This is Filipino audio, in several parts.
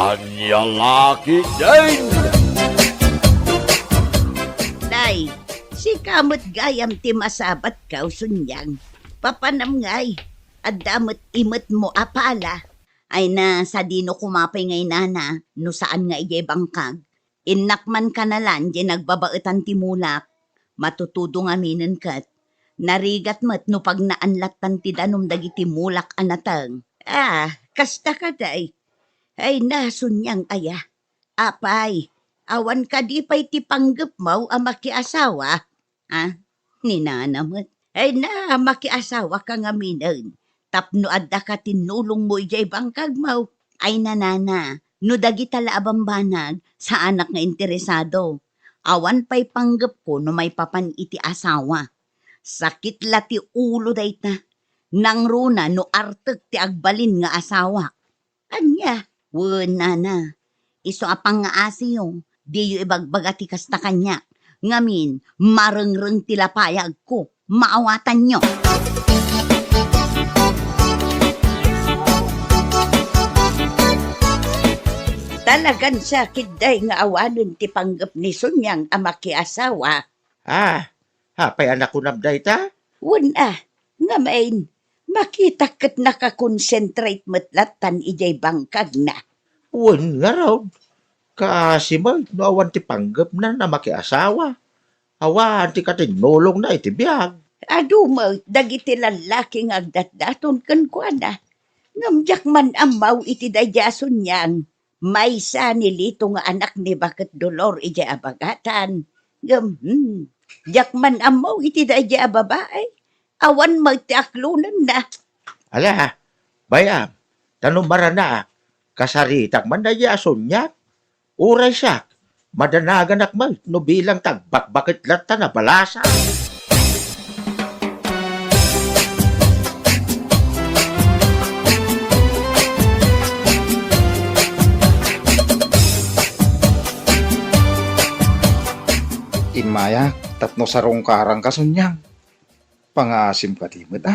Anyang laki din! Day, si kamot gayam ti masabat kaw sunyang. Papanam ngay, at damot imot mo apala. Ay na sa dino kumapay ngay nana, no saan nga ijay bangkag. Innakman ka na lang, di nagbabaitan ti mulak. Matutudo nga minin kat. Narigat mo't no pag naanlatan ti danom dagiti mulak anatang. Kasta ka day. Ay nasunyang aya. Apay, awan ka di pa'y ti panggap mo ang makiasawa. Ninanamot. Ay na makiasawa ka nga minin. Tapno adda ka tinulong mo ijay bangkag mo. Ay nanana, no dagita laabambanag sa anak nga interesado. Awan pa'y panggap ko no may papan iti asawa. Sakit la ti ulo dayta. Nang runa no artek ti agbalin nga asawa. Anya, wala na. Iso apang nga asiyong, di yu ibagbaga ti kasta kanya. Ngamin, marengreng tilapayag ko, maawatan nyo. Talagan sakit day nga awanon ti panggap ni Sunyang amaki asawa. Hapay anak ko nabday ta? Wala, nga main, makita kat nakakonsentrate matlatan ijay bangkag na. Wan nga raw. Kasi mo, awan ti panggap na makiasawa. Awan ti katinulong na iti biyag. Adu mo, dagiti lalaki nga agdatdaton kan kwa na. Ngamjak man amaw iti dayjason niyang. May sa nilito nga anak ni Bakit Dolor iti abagatan. Jak man amaw iti dayja babae. Awan magtiaklunan na. Ala, bayam, tanumara na, kasaritak man dayjason niya. Uray siya, madanagan akmal, no bilang tagbakbakit lata na balasa. Inmaya, tapno sarong karang kasunyang. Pangasim ka timid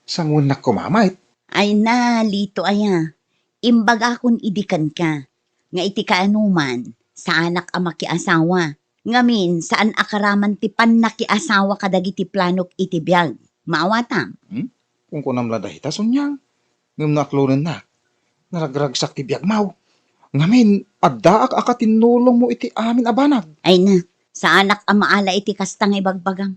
sangunak kumamait. Ay na, lito aya. Imbaga kun idikan ka. Nga iti kaanuman, sa anak amaki asawa. Ngamin, saan akaraman ti panaki asawa kadagiti planok iti biyag. Maawatam. Kung kunam ladahita sunyang. Ngam naklunan na. Naragragsak ti biyag mau. Ngamin, addaak akatinulong mo iti amin abanag. Ay na, sa anak amaala iti kastang ibagbagang.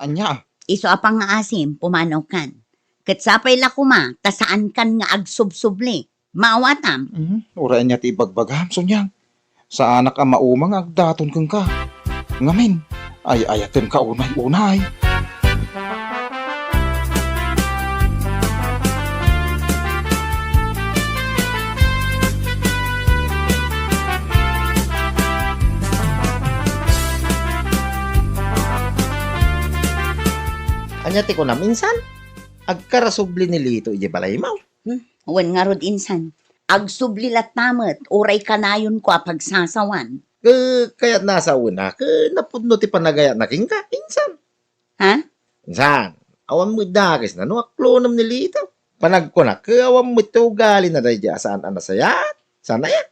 Anya, Iso apang nga asim, pumanaw kan. Katsapay lakuma, ta saan kan nga agsubsubli. Maawatam. Ura niya ti ibagbagam sunyang. Sa anak ang maumang agdaton kang ka. Ngamin, ay ayatin ka unay-unay. Anya ti ko na minsan, agkarasubli ni Lito ije balay mo. Wan nga rod insan. Agsublilat tamat, oray kanayon ko pagsasawan. Kaya't nasa una, napudno ti panagayat na king ka, insan. Ha? Insan, awan mo dagis na no, aklonam ni Lito. Panag ko na, awan mo ito gali na dahil saan anasayat. Sana yan.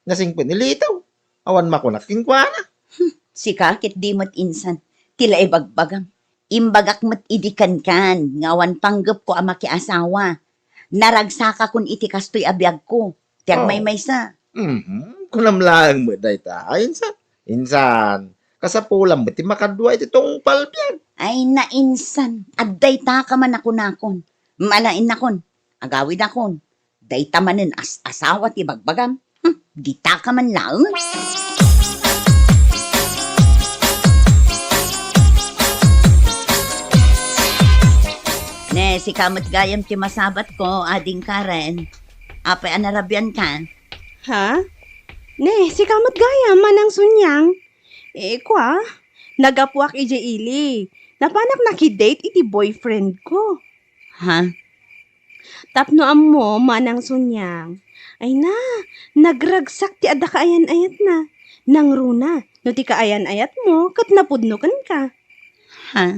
Nasingpin ni Lito. Awan makunak king kwa na. Si kakit di mo't insan. Tila ibagbagam. Imbagak mo't idikan kan. Ngawan panggap ko ang makiasawa. Naragsaka kun iti kastoy abiyag ko. Tiyag may sa. Kunam lang mo dahi ta. Insan. Insan. Kasapulam mo ti makadwa iti tong palpyan. Ay na insan. Adday ta ka man ako nakon. Malain nakon. Agawid akon. Day ta manin asawa ti bagbagam. Di ta ka man lang. Ne, si kamot gayam ti masabat ko, ading Karen. Apay anarabyan ka. Ha? Ne, si kamot gaya manang sunyang. Kwa, nagapuak ije ili. Napanak nakidate iti boyfriend ko. Ha? Tapno ammo manang sunyang. Ay na, nagragsak ti adda kaayan-ayat na. Nang runa, no ti kaayan-ayat mo, kat napudnukan ka. Ha?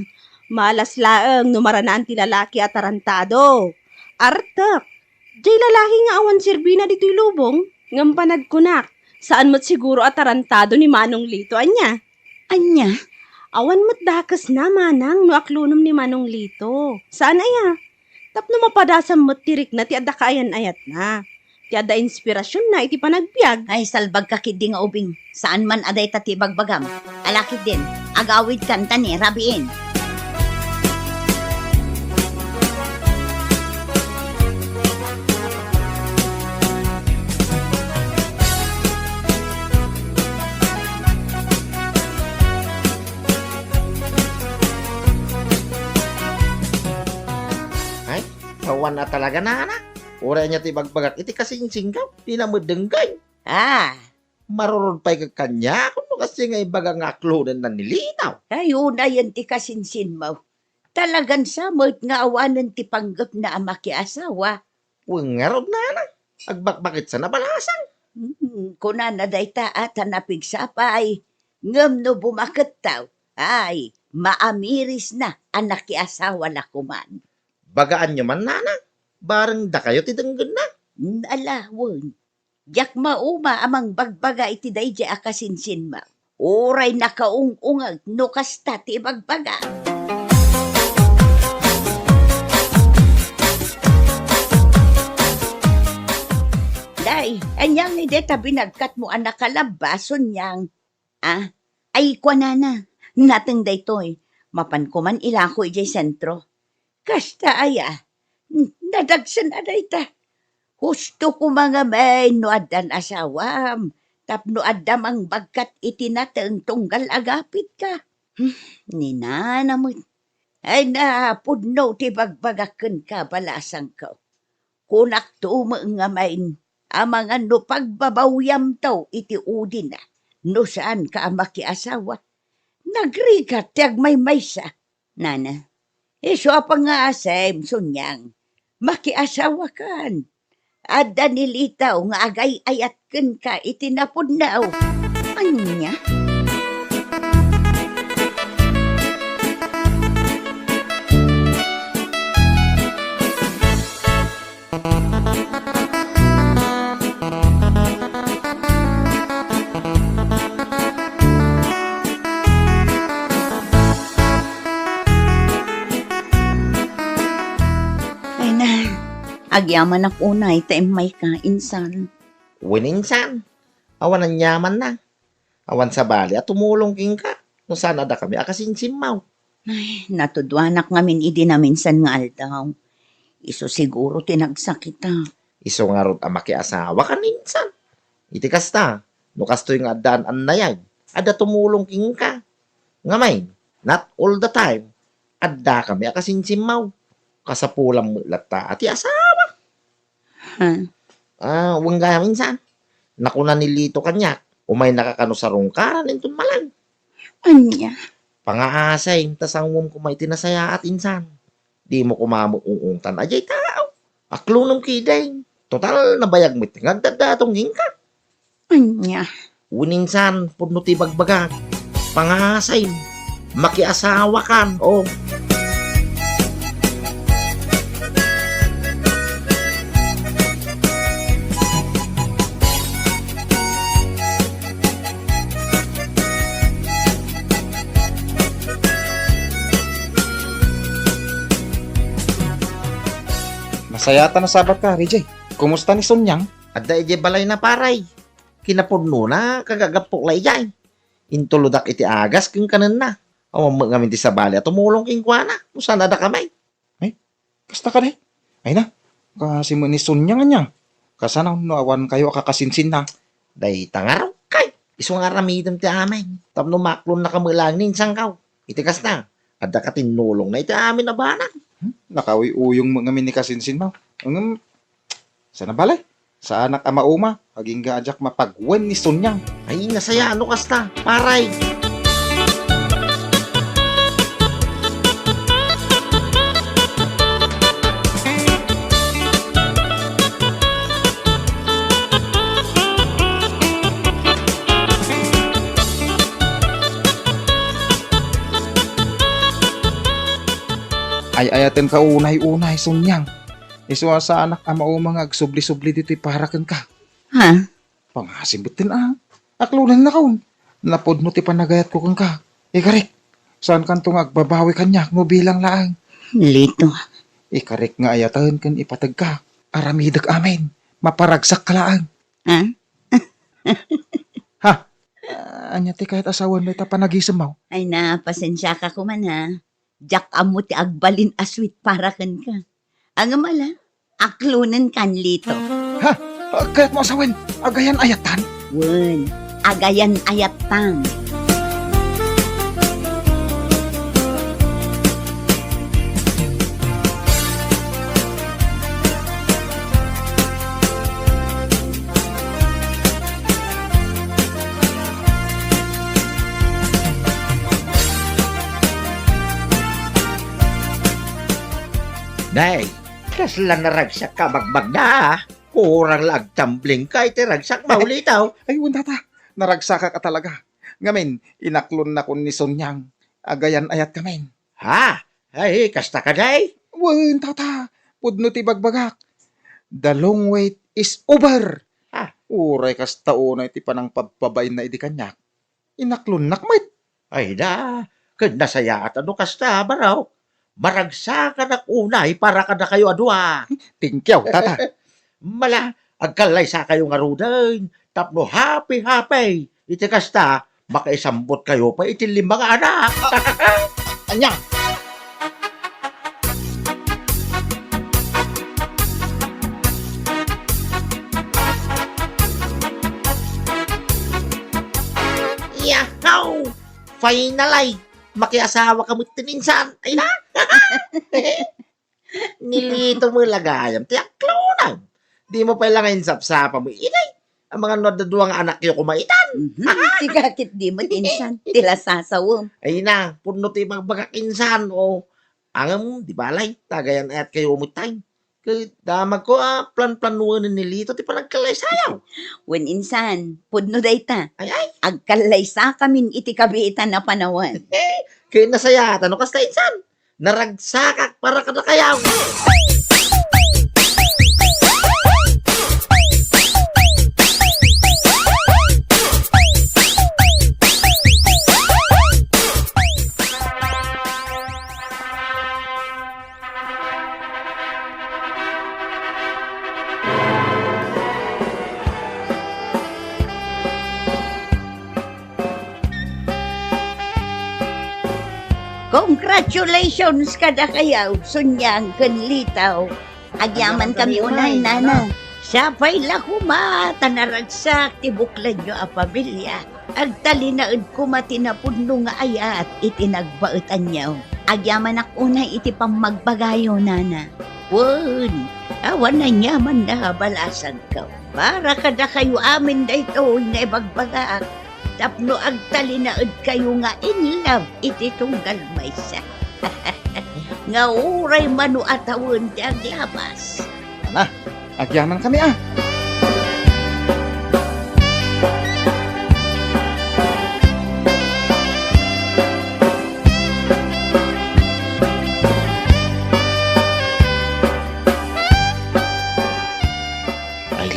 Malas laeng numaranaan ti lalaki at tarantado. Artak, jay lalaki nga awan sirbina dito'y lubong. Ngam panagkunak, saan mo't siguro atarantado ni Manong Lito, anya? Anya? Awan mo't dakas na, Manang, no aklunom ni Manong Lito. Saan aya? Tapno mapadasam mo't tirik na ti adda kaayan ayat na. Ti adda inspirasyon na iti panagbiag. Ay, salbag ka kid nga ubing. Saan man aday tati bagbagam. Alakid din. Agawid kanta ni Rabiin. Kawan na talaga na anak. Ura niya ti bagbagat. Iti kasing singkaw. Di na madenggay. Ah, Marurod pa'y kanya. Kung kasi nga ibaga nga aklunan na nilitaw. ayun na yan ti kasinsin mo. Talagan samot nga awanan ti panggap na ama ki asawa. Pungarod na anak. Agbakbakit sa nabalasan. Kuna na day taat hanapig sapay. Ngam no bumakit taw. Ay, maamiris na anak ki asawa na kuman. Bagaan nyo man nana. Barang da kayo tidanggan na. Alawon. Yak mauma amang bagbaga iti dayjay akasinsin mo. Oray nakaungungag no kasta ti bagbaga. Day, anyang ide tabi nagkat mo anak kalabason yang. Ah, ay kwa nana. Nateng daytoy. Mapan ko man ilako ijay sentro. Kasta aya. Nadagsan aday ta. Husto ko mga may no adan asawam. Tapno adam ang bagkat itinateng tunggal agapit ka. Ninana mo. Ay na pudno ti bagbagaken ka balasang ko. Kunak to mga main. Amang ano pagbabawyam taw iti udin na. No saan ka amaki asawa. Nagrigat tiyag may maysa. Nana, iso pa nga asem sunyang. Makiasawa kan. Ada nilitaw nga agay ayatken ka itinapudnaw. Anya? Ay na, agyaman ak unay taimay ka insan. Wininsan. Awan ang yaman na. Awan sa bali at tumulong king ka. No sana da kami akasinsimaw. Ay, natudwanak ngamin idi na minsan nga aldaw. Iso siguro tinagsakita. Iso nga rod ang makiasawa ka ninsan. Iti kasta. No kastoy nga adan an nayag. Ada tumulong king ka. Ngamay, not all the time. Adda kami akasinsimaw. Kasapulang mulat ta ati asawa. Ha? Huwag nga minsan. Nakuna nilito kanya. Umay nakakano sa rungkaran intun malan. Anya? Pangaasay, tasangwom ko may tinasaya at insan. Di mo kumamuungungtan ajay tao. Aklunong kiday. Total nabayag mo tingag dadatong ka. Anya? Uninsan, puno ti bagbagag. Pangaasay, makiasawa kan. Oh. Masayata na sabat ka, Rijay. Kumusta ni Sunyang? At da ije balay na paray. Kinapudno na kagagapok lay jay. Intuludak iti agas king kanan na. Awang mga minti sa bali at tumulong king kuana. Musan na da kamay. Kasta ka day. Ay na, kasi mo ni Sunyang anyang. Kasanaw no awan kayo kakasinsin na. Day tangaraw kay. Iso nga ramidam ti amay. Tapno maklon na kamulang ninsang kaw. Itikas na. At da ka tinulong na iti amin na banak. Nakawi uyong mga mini kasinsin mo. Sana balay. Sa anak ama uma, paging gaajak mapagwen ni Sunyang. Ay, nasaya ano kasta. Paray. Ay ayaten ka unay-unay Sunyang. Iswa sa anak ama uma nga agsubli-subli dito'y parakan ka. Ha? Pangasimbutin Aklunan na kaon. Napod mo ti panagayat ko kang ka. Ikarik, saan kanto nga agbabawi kanya mo bilang laang. Lito. Ikarik nga ayatan kan ipatag ka. Aramidag amin. Maparagsak ka laang. Ha? Ha? Anya ti kahit asawan mo ita panagisam mo. Ay na, pasensya ka kuman ha. Jak amo ti agbalin aswit para kan ka. Ang mala, aklunan kan lito. Ha? Kaya't mo asawan, agayan ayatan. Wen, agayan ayatan. Day, kasla naragsak ka magbag na Kurang lag tumbling ka, iti ragsak maulitaw. Ay, tata, naragsaka ka talaga. Ngamin, inaklon na kun ni Sonyang. Agayan ayat kamin. Ha? Ay, kasta ka day? Tata, pudno ti bagbagak. The long wait is over. Ah. Uray kasta unay ti panang pagpabay na idi kanyak. Inaklon nakmet. Ay da, nasaya at ano kasta, baraw. Maragsakan ak unay para ka na kayo adwa. Tingkyaw, tata. Mala, agkalay sa kayo nga rudan. Tapno happy. Iti kasta, makaisambot kayo pa iti limang anak. Anya? Yahaw! Finally! Makiasawa ka mo tininsan. Ay na! Nilito mo lagayam. Tiyak klonan. Di mo pa ilangayin sapsapa mo. Inay! Ang mga nadaduang anak niyo kumaitan. Tikakit di mo tinsan. Tila sasawom. Ay na, puno ti magbagakinsan. O, angam, di balay. Tagayan at kayo umutay. Kaya damag ko, plan-planuan nilito. Ti panagkalay sayaw. Wen insan, pudno dayta. Ay. Agkalay sa kamin iti kabiitan na panawan. Kaya nasaya, tanong kas na insan. Naragsakak para ka na kayaw. Congratulations kada kayaw, Sunyang kanlitaw. Agyaman kami unay, nana. Sapay lakuma, tanaragsak, tibuklan nyo a pamilya. Agtalinaad kumati na puno nga ayat, itinagbaetan nyo. Agyaman ak unay iti pamagbagayo, nana. Wen, awan na nyaman na balasan ka. Para kada kayo amin da ito, nga ibagbagak. Tapno agtalinaad kayo nga in love iti tunggal maysa. Nga uray manu atawon di aglabas. Agyaman kami I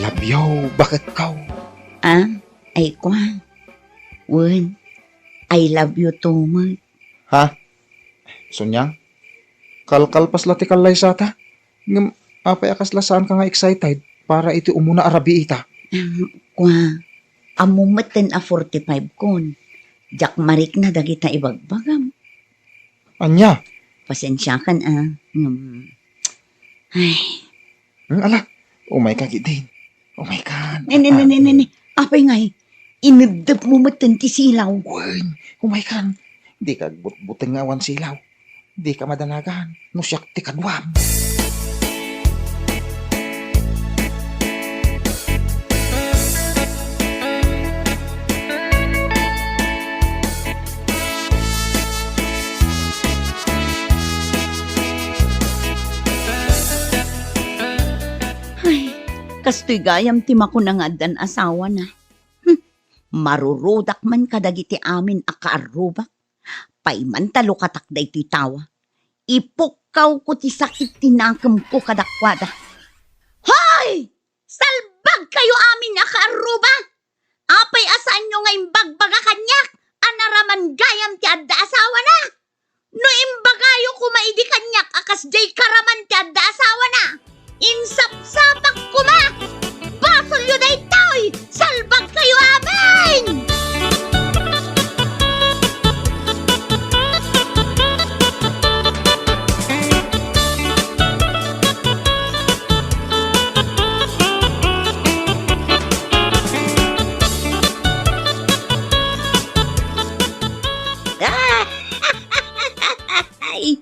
love you. Bakit kau? Ay kwa. Wen, I love you too much. Ha? Sunyang? Kalkalpas lati kalay sata? Ngam, apay akas lasaan ka nga excited para iti umuna arabi ita. Kwa, amumatan a 45 kon. Jak marik na dagita ibagbagam. Anya? Pasensya kan Ay, Ala, umay ka gidin. Umay ka. nene. Apay ngay, inibdap mo matan ti silaw. Wen, umay ka. Di ka buteng awan silaw. Di ka madanagan. No siyak ti kadwam. Ay, kastoy gayam ti makunangadan asawa na. Marurudak man kadagiti amin akaarubak. Paiman talo katakday ti tawa. Ipukaw ko ti sakit tinakam ko kadakwada. Hoy! Salbag kayo amin akaarubak! nga imbagbaga kanyak, anaraman gayam ti adda asawa na. No imbagayo kumaidi kanyak, akas jay karaman ti adda asawa na. Insapsapak kuma! Basol yun ay taoy! Salbag kayo amin! Ay,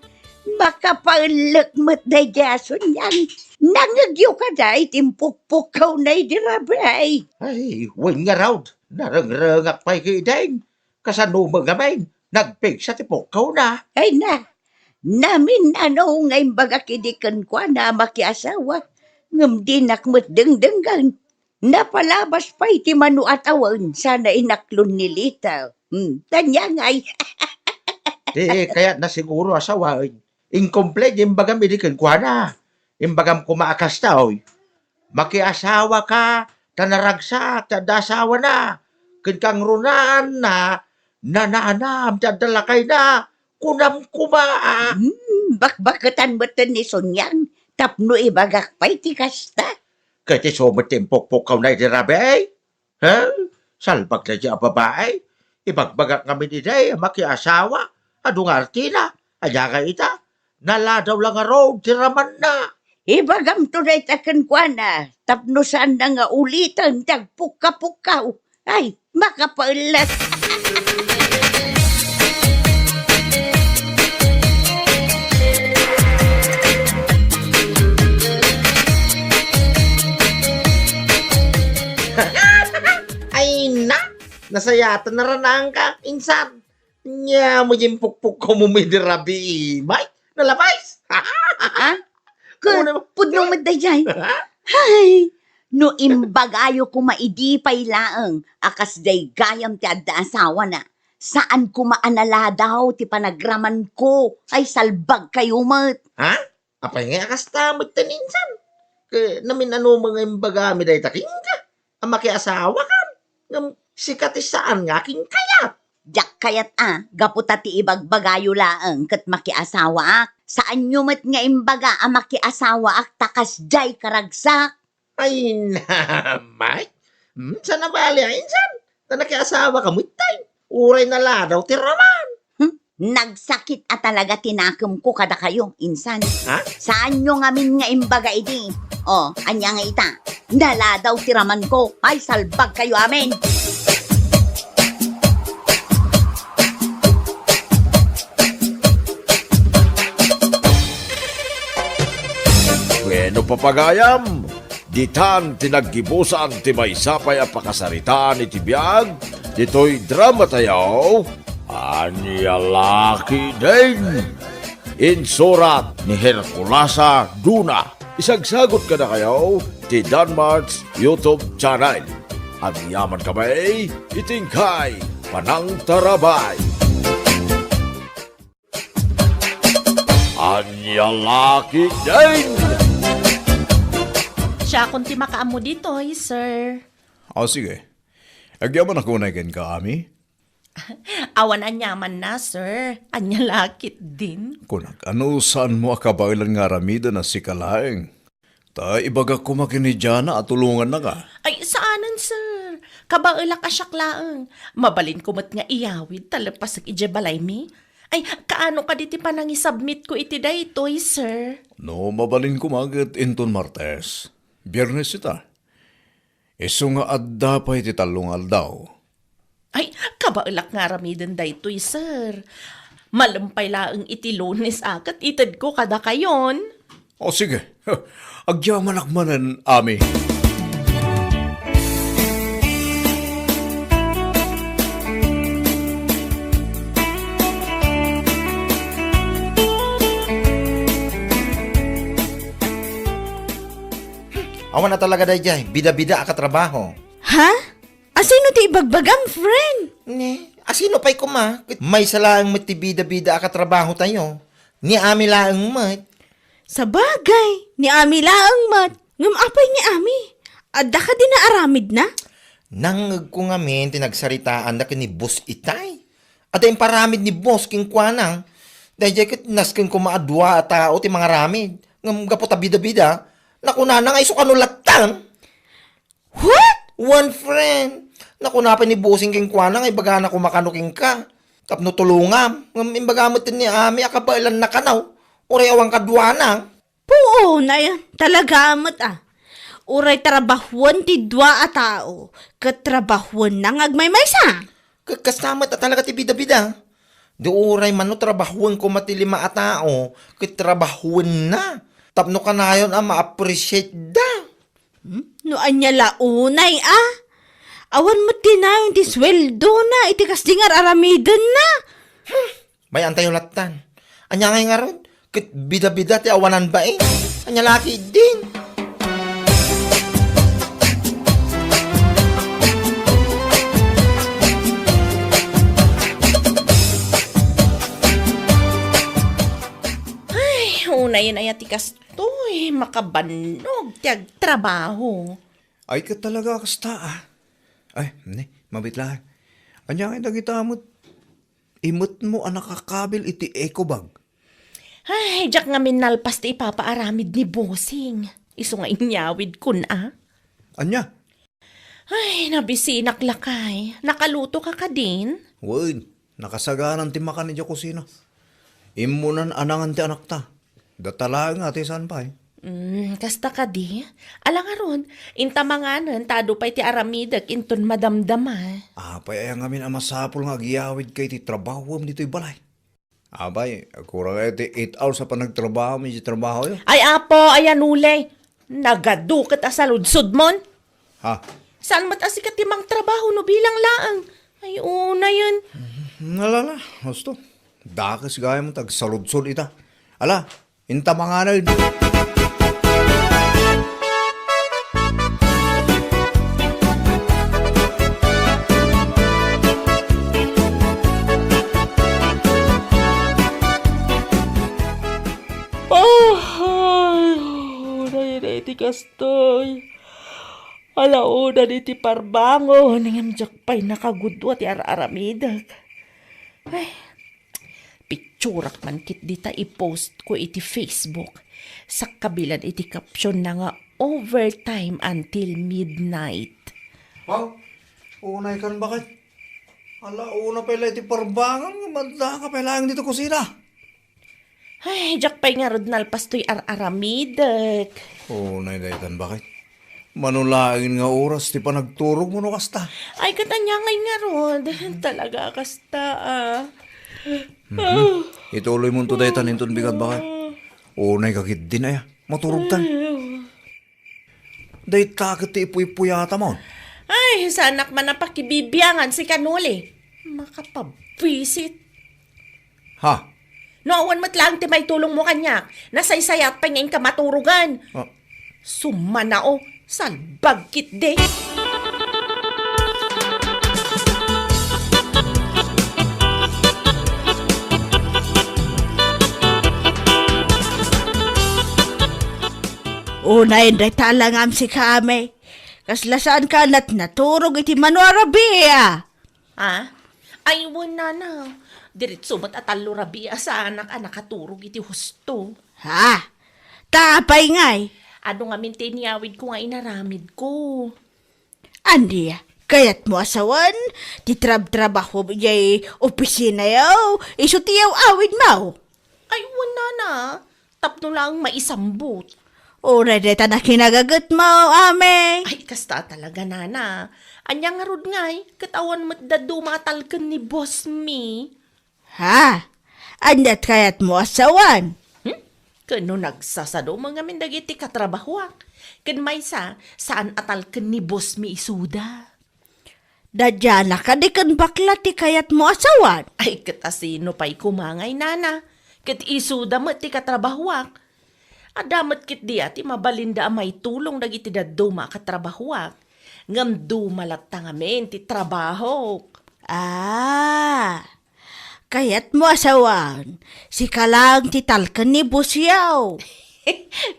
makapaulak mo't na jason yan. Nangagyo ka da, itimpukpukaw na idirabay. Ay, win nga raw. Narangrangak pa'y kidain. Kasanumang gamay. Nagpig sa tipukaw na. Ay na, namin ano ngay baga kidikan ko na makiasawa. Ngam dinakmat dengdenggan. Napalabas pa iti manu at awan. Sana inaklon ni Lita. Tanya ngay. Kaya na siguro asawain. Incomplete yung bagam idikin ko na. Yung bagam kumaakas taoy. Makiasawa ka, tanaragsak, tadasawa na. Kang runaan na, nananam, tadalakay na, kunam kumaa. Bakbakatan mo ni Sonyang. Tapno ibagak pa iti kasta. Kaya sumatimpok-pukaw na itirabe. Ha? Salbag na siya babae. Ibagbagak kami ni Day, makiasawa. Adung artina, ayaga ita. Naladaw lang nga road, tiraman na. Ibagam to na itakan kwa na. Tapno saan na nga ulitan, tagpuka-pukaw. Ay, makapaulat. Ay na, nasayatan na ranang ka, insan. Nya mo yung pukpuk ko mo may dirabi, may nalabais. Ha? Pudnong madayay. Ay, no imbagayo ko maidipay laang, akas day gayam ti adda asawa na. Saan ko maanala daw ti panagraman ko, ay salbag kayo mat. Ha? Apay nga kastamot taninsan. Kaya namin ano mga imbagami day taking ka. Ang makiasawa ka. Ngam sikat saan nga king kayat. Jak kayat gaputa ti ibagbagayo laang kat makiasawa ak. Saan nyo mat nga imbaga ang makiasawa ak takas jay karagsak. Ay na, Mike. Sana bali ang insan. Na nakiasawa ka mutay. Uray na ladaw tiraman. Nagsakit at talaga tinakim ko kada kayo, insan. Ha? Saan nyo ngamin nga imbaga idi? O, anya nga ita. Nala daw tiraman ko. Ay, salbag kayo amin. Bueno papagayam, ditan tinaggibusan ti may sapay a pakasaritaan iti biyag, dito'y drama tayo, anya laki din. Insurat ni Herculasa Duna. Isagsagot ka na kayo ti Danmarks YouTube channel. At yaman kamay, itingkay, panang tarabay. Anya laki din. Siya kung ti makaamo dito, sir. O sige. Agyaman ako na ka, Ami. Awan anyaman na, sir. Anya lakit din. Kunak, ano saan mo akabailan nga ramida na si Kalaeng? Ta ibaga ko makinidya at tulungan na ka. Ay, saanan, sir? Kabaila ka syaklaang. Mabalin ko mat nga iyawid, talapas ag ijebalay mi. Ay, kaano ka diti pa nang isubmit ko iti daytoy, sir? No, mabalin ko magat inton Martes. Biyernes ita. Iso nga adda pa iti talungal daw. Ay, kabailak nga ramiden daytoy, sir. Malampay laang iti Lunes akat itad ko kada kayon. O sige, agyaman akmanan, Ami. Awan na talaga day bida-bida ka trabaho. Ha? Asino ti ibagbagam, friend? Asino pa'y kuma? May salaang mati bida-bida ka trabaho tayo. Ni ami laang mat. Sa bagay, ni Ami laang mat. Ngam apay ni Ami. Adda ka din na aramid na? Nangag ko nga men, tinagsaritaan na ni boss itay. At yung paramid ni boss king kwanang. Dahil kat naskin ko maadwa at tao ti mga ramid. Ngam gaputa bida-bida. Nakuna na nga iso kanulatan. What? One friend. Nakunapin ni bossing king kwanang ay baga na kumakanuking ka. Tapno tulungam. Ngam imbagamot ni ami akabailan na kanaw. Uray awang kadwanang. Puo na yan. Talaga amat Uray trabahuan ti dua a tao. Katrabahuan na ngagmay-maysa. Kastamat at talaga ti bida-bida. Di uray man no trabahuan ko matilima a tao. Kitrabahuan na. Tapno ka na yun ma-appreciate da. No anya launay Awan mo tinayon ti sweldo na. Iti kasdingar aramidan na. May antayo latan. Anya ngay nga ron. Kit bida-bida ti awanan ba eh. Anya laki din. Unay na yatikas to makabanog, tiyag trabaho. Ay ka talaga kasta Ay, mabitla. Anya nga nagitamot. Imot mo ang nakakabil iti eco bag. Ay, jak nga minalpas ti ipapaaramid ni bossing. Iso nga inyawid kun Anya? Ay, nabisinak lakay. Nakaluto ka din? Word, nakasagaran ti makan ni kusina. Imunan anangan ti anak ta. Datala nga ti saan pa Kasta ka di. Alang aron, inta manganan, tado pa iti aramidak, inton madamdama. Apay ay ngamin ang masapol nga agiyawid kay ti trabaho dito'y balay. Abay, kurang ay ti 8 hours sa panagtrabaho, may trabaho yun. Ay apo, ayan ulay. Nagadukat sa ludsod mon. Ha? Saan matasikat timang trabaho no bilang laang? Ay una yun. Nalala, gusto. Dakas gaya mo tagsaludsod ita. Ala, inta manganal. Kastoy. Alauna ni ti parbango. Nangamjak pa'y nakagudwa ti aramidak. Ay, picturak man kit dita i-post ko iti Facebook. Sa kabilan iti caption na nga overtime until midnight. Wow, unay kan bakit? Ala, una pala iti parbangan. Manda ka pala ang dito kusina. Ay, jak pa'y nga rod nalpas to'y aramidak. Unay daytan bakit? Manulain nga oras ti panagturog mo no kasta. Ay, katanya nga rod. Talaga kasta Ituloy mo to daytan inton bigat bakit? Unay kakit din ay, maturog tan. Day takot ti ipuy-puyata mo. Ay, sa anak man ang pakibibiyangan si Kanuli. Makapabwisit. Ha? Noawan mat lang ti may tulong mo kanyak. Nasaysayat pa ngayon ka maturugan. Ah. Sumanao, salbagkit de. Unay day talangam si kame. Kaslasaan ka na't naturog iti manuarabi Ha? Ay, wala na. Diritso mat atalo rabia sa anak nakaturog iti husto. Ha? Tapay ngay. Ano nga mintiniyawid ko nga inaramid ko. Andi, kayat mo asawan, titrab-trabaho jay opisina yaw, iso tiyaw awid mo. Ay, wala na. Tapno lang maisambot. Ura deta na kinagagat mo, ame. Ay, kasta talaga, nana. Anya nga rod ngay, katawan mo't dumatalkan ni boss me. Ha? Andat kayat mo asawan. Kano nagsasado mga mindagiti katrabahuak. Kan may saan atalkan ni boss me isuda. Dadya na ka di kan bakla ti kayat mo asawan. Ay, katasino pa'y kumangay, nana. Kat isuda mo ti katrabahuak. Adamat kit di ati mabalinda may tulong dagiti daduma katrabahuak. Ngam dumalata ngamin ti trabaho. Kayat mo asawan, si kalang titalkan ni busyaw.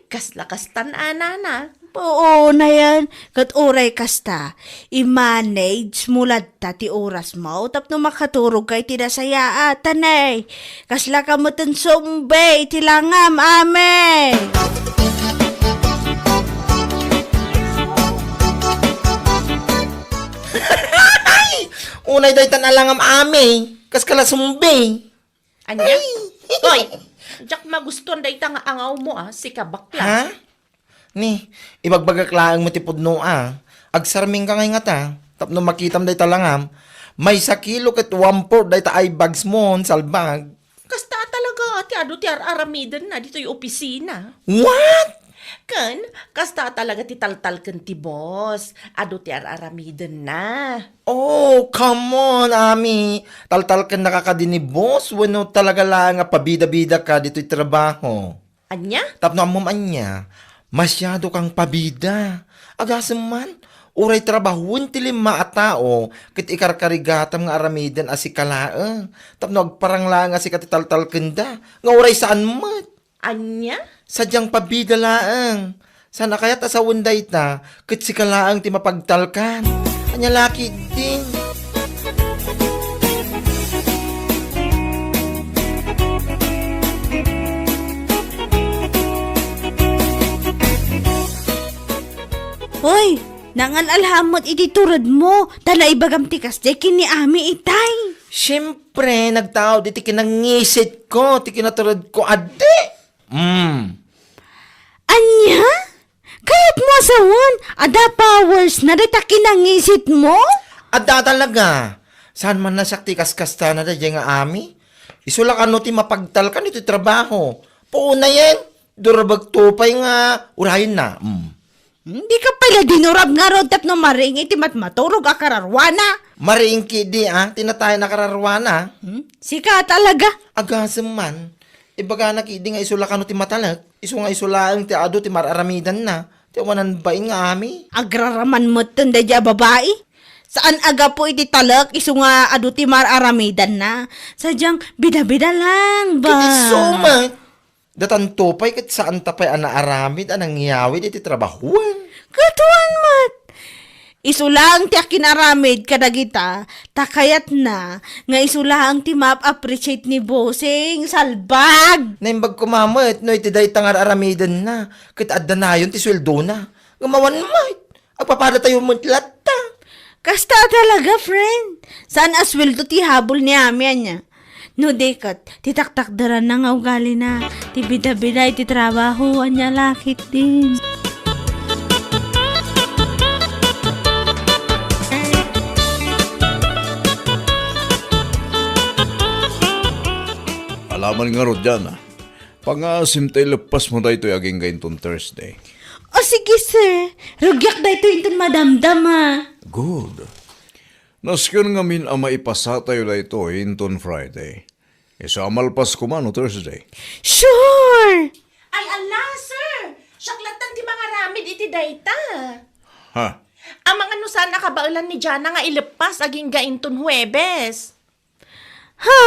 Kaslakastan nana. Oo na yan. Kat oray kasta, i-manage mulad ta ti oras mo. Tapno makaturog kay tinasaya tanay. Kasla ka mo tan sumbay, tilangam ame. Unay day tanalangam ame. Kas kala sumbe. Anya? Hoy, jak magustuhan day ta nga angaw mo si kabakla. Ha? Ni, ibagbagaklaan mo ti pudno Agsarming ka ngay nga ta. Tapno makitam day talangam. May 1 kilo ket 1/4 day ta ay bags mo salbag. Kasta talaga ti ado ti aramidan na dito yung opisina. What? Kan, kasta talaga ti taltal kan ti boss. Ado ti aramidan na. Oh, come on, Ami. Taltal ka nakakadini, boss. Wano talaga lang nga pabida-bida ka dito'y trabaho. Anya? Tapno ang mamanya, masyado kang pabida. Agasam man, uray trabahon ti 5 a tao, kit ikarkarigatam nga aramidan asi kalaang. Tapno agparang lang nga si katitaltal kanda, nga uray saan mat. Anya? Sadyang pabida laang. Sana kaya't asawon day ta, kit si kalaang ti mapagtalkan. Anya laki din. Hoy, nangan alhamot iti turad mo. Tala ibagam ti kasde kini ami itay. Siyempre, nagtao di ti kinangisit ko, ti kinaturad ko, ade. Anya? Kaya't mo asawan, ada powers na dita kinangisit mo? Adda talaga. Saan man nasakti kaskasta na da nga ami? Isulak ano ti mapagtalkan iti trabaho. Puuna yan. Durabag tupay nga urahin na. Hindi ka pala dinurab nga rod tapno maring iti matmaturog akararwana. Mariingki di tinatay na kararwana. Sika talaga. Agasam man. Ibaga nakidi nga isulak ano ti matalag. Isu nga isulaang ti ado ti mararamidan na. Ti wanan bain nga ami. Agraraman mo tanda dya babae. Saan aga po iti talak isu nga adu ti mararamidan na. Sadyang bida-bida lang ba? Kiti sumat. Datan tupay kat saan tapay anaaramid anang ngiyawid iti trabahuan. Katuan mat. Isulang ti akinaramid kadagita, takayat na, nga isulang ti map appreciate ni bossing, salbag. Naimbag kumamit, no iti day tangar aramidan na. Kit adda na yun ti sweldo na. Gumawan mait. Agpapada tayo mutlat ta. Kasta talaga, friend. Saan asweldo ti habol ni Amia niya? No dekat, titaktakdaran na nga ugali na. Ti bida-bida iti trabaho, anya lakit din. Alaman nga ro dyan Pangasim tayo lepas mo tayo aging gayintong Thursday. O sige, sir. Rugyak da ito yung madamdam, Good. Naskyon nga min ama ipasa tayo da ito hinton Friday. Isamalpas ko man o Thursday. Sure! Ay, ala, sir! Syaklatan ti mga ramid iti dayta. Ha? Ang mga nusan nakabaulan ni Jana nga ilepas aging gainton Huwebes. Ha?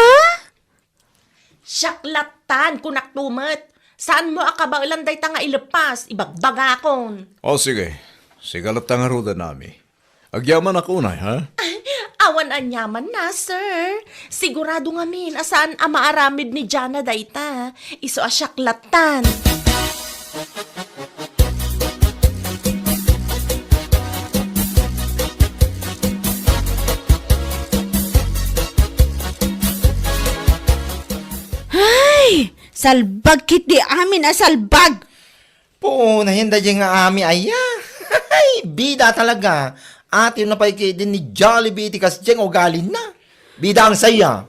Syaklatan, kunak tumet. Saan mo akabaulan dayta nga ilepas? Ibagbagakon. O sige. Sigalat nga ro da nami. Agyaman ako unay, ha? Awan anyaman na, sir. Sigurado nga min, asaan ang maaramid ni Jana dayta. Iso asyaklatan. Ay! Salbag kiti amin salbag! Po, nahinda dyan nga ami aya. Ay, bida talaga. Ate na pa din ni Jollibee tikas dyan o galin na. Bida ang saya.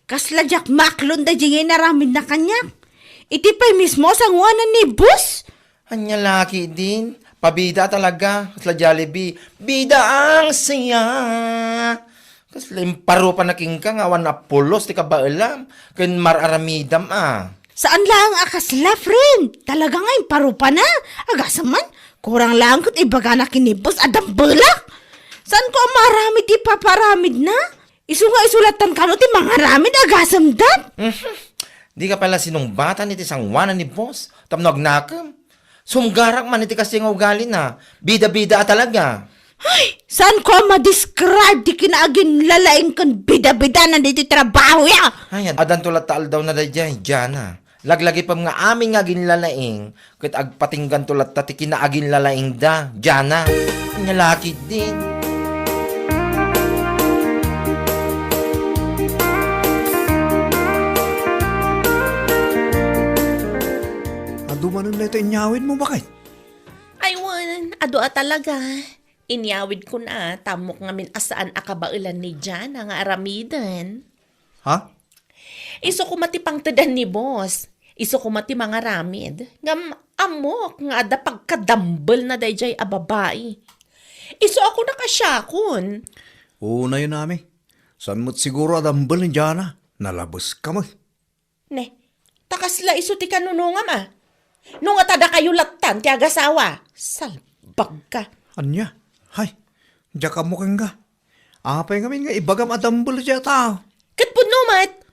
Kasladyak maklon da dyan naramid na kanyak. Iti pa'y mismo sang wanan ni bus. Anya laki din. Pabida talaga. Kasla Jollibee. Bida ang saya. Kasla imparo pa naking ka nga wan apulos ti kabailam. Kun mararamidam Saan lang akasla, friend? Talaga nga parupa na. Agasaman, kurang lang kut ibaga na kinibos adang balak. Saan ko marami ti paparamid na? Isu nga isulatan ka no ti mga ramid agasam dat. Di ka pala sinumbatan iti sangwanan ni boss. Tamnog nakam. Sumgarak man iti kasi nga ugali na. Bida-bida talaga. Saan ko ma-describe di kinaagin lalaing kan bida-bida na dito trabaho ya? Ay, adan tulat taal daw na dayjay, Jana. Laglagi pa nga aming nga ginlalaing, kat agpatinggan tulat tati kinaagin lalaing da, Jana. Nalaki din. Ado man na ito inyawin mo, bakit? Ay, wan, ado talaga. Inyawid ko na, tamok ngamin asaan akabailan ni Jana nga aramidan. Ha? Iso ko matipang tadan ni boss. Iso ko mati mga ramid. Ngam amok nga ada pagkadambal na dayjay a babae. Iso ako nakasyakon. Oo na yun namin. San mo't siguro adambal ni Jana? Nalabas ka mo. Ne, takasla iso ti kanunungam ah. Nung atada kayo latan ti agasawa. Salbag ka. Anya? Hay, diya ka mukhang ka. Apay ngamin nga ibagam adambal siya tao. Kat po numat.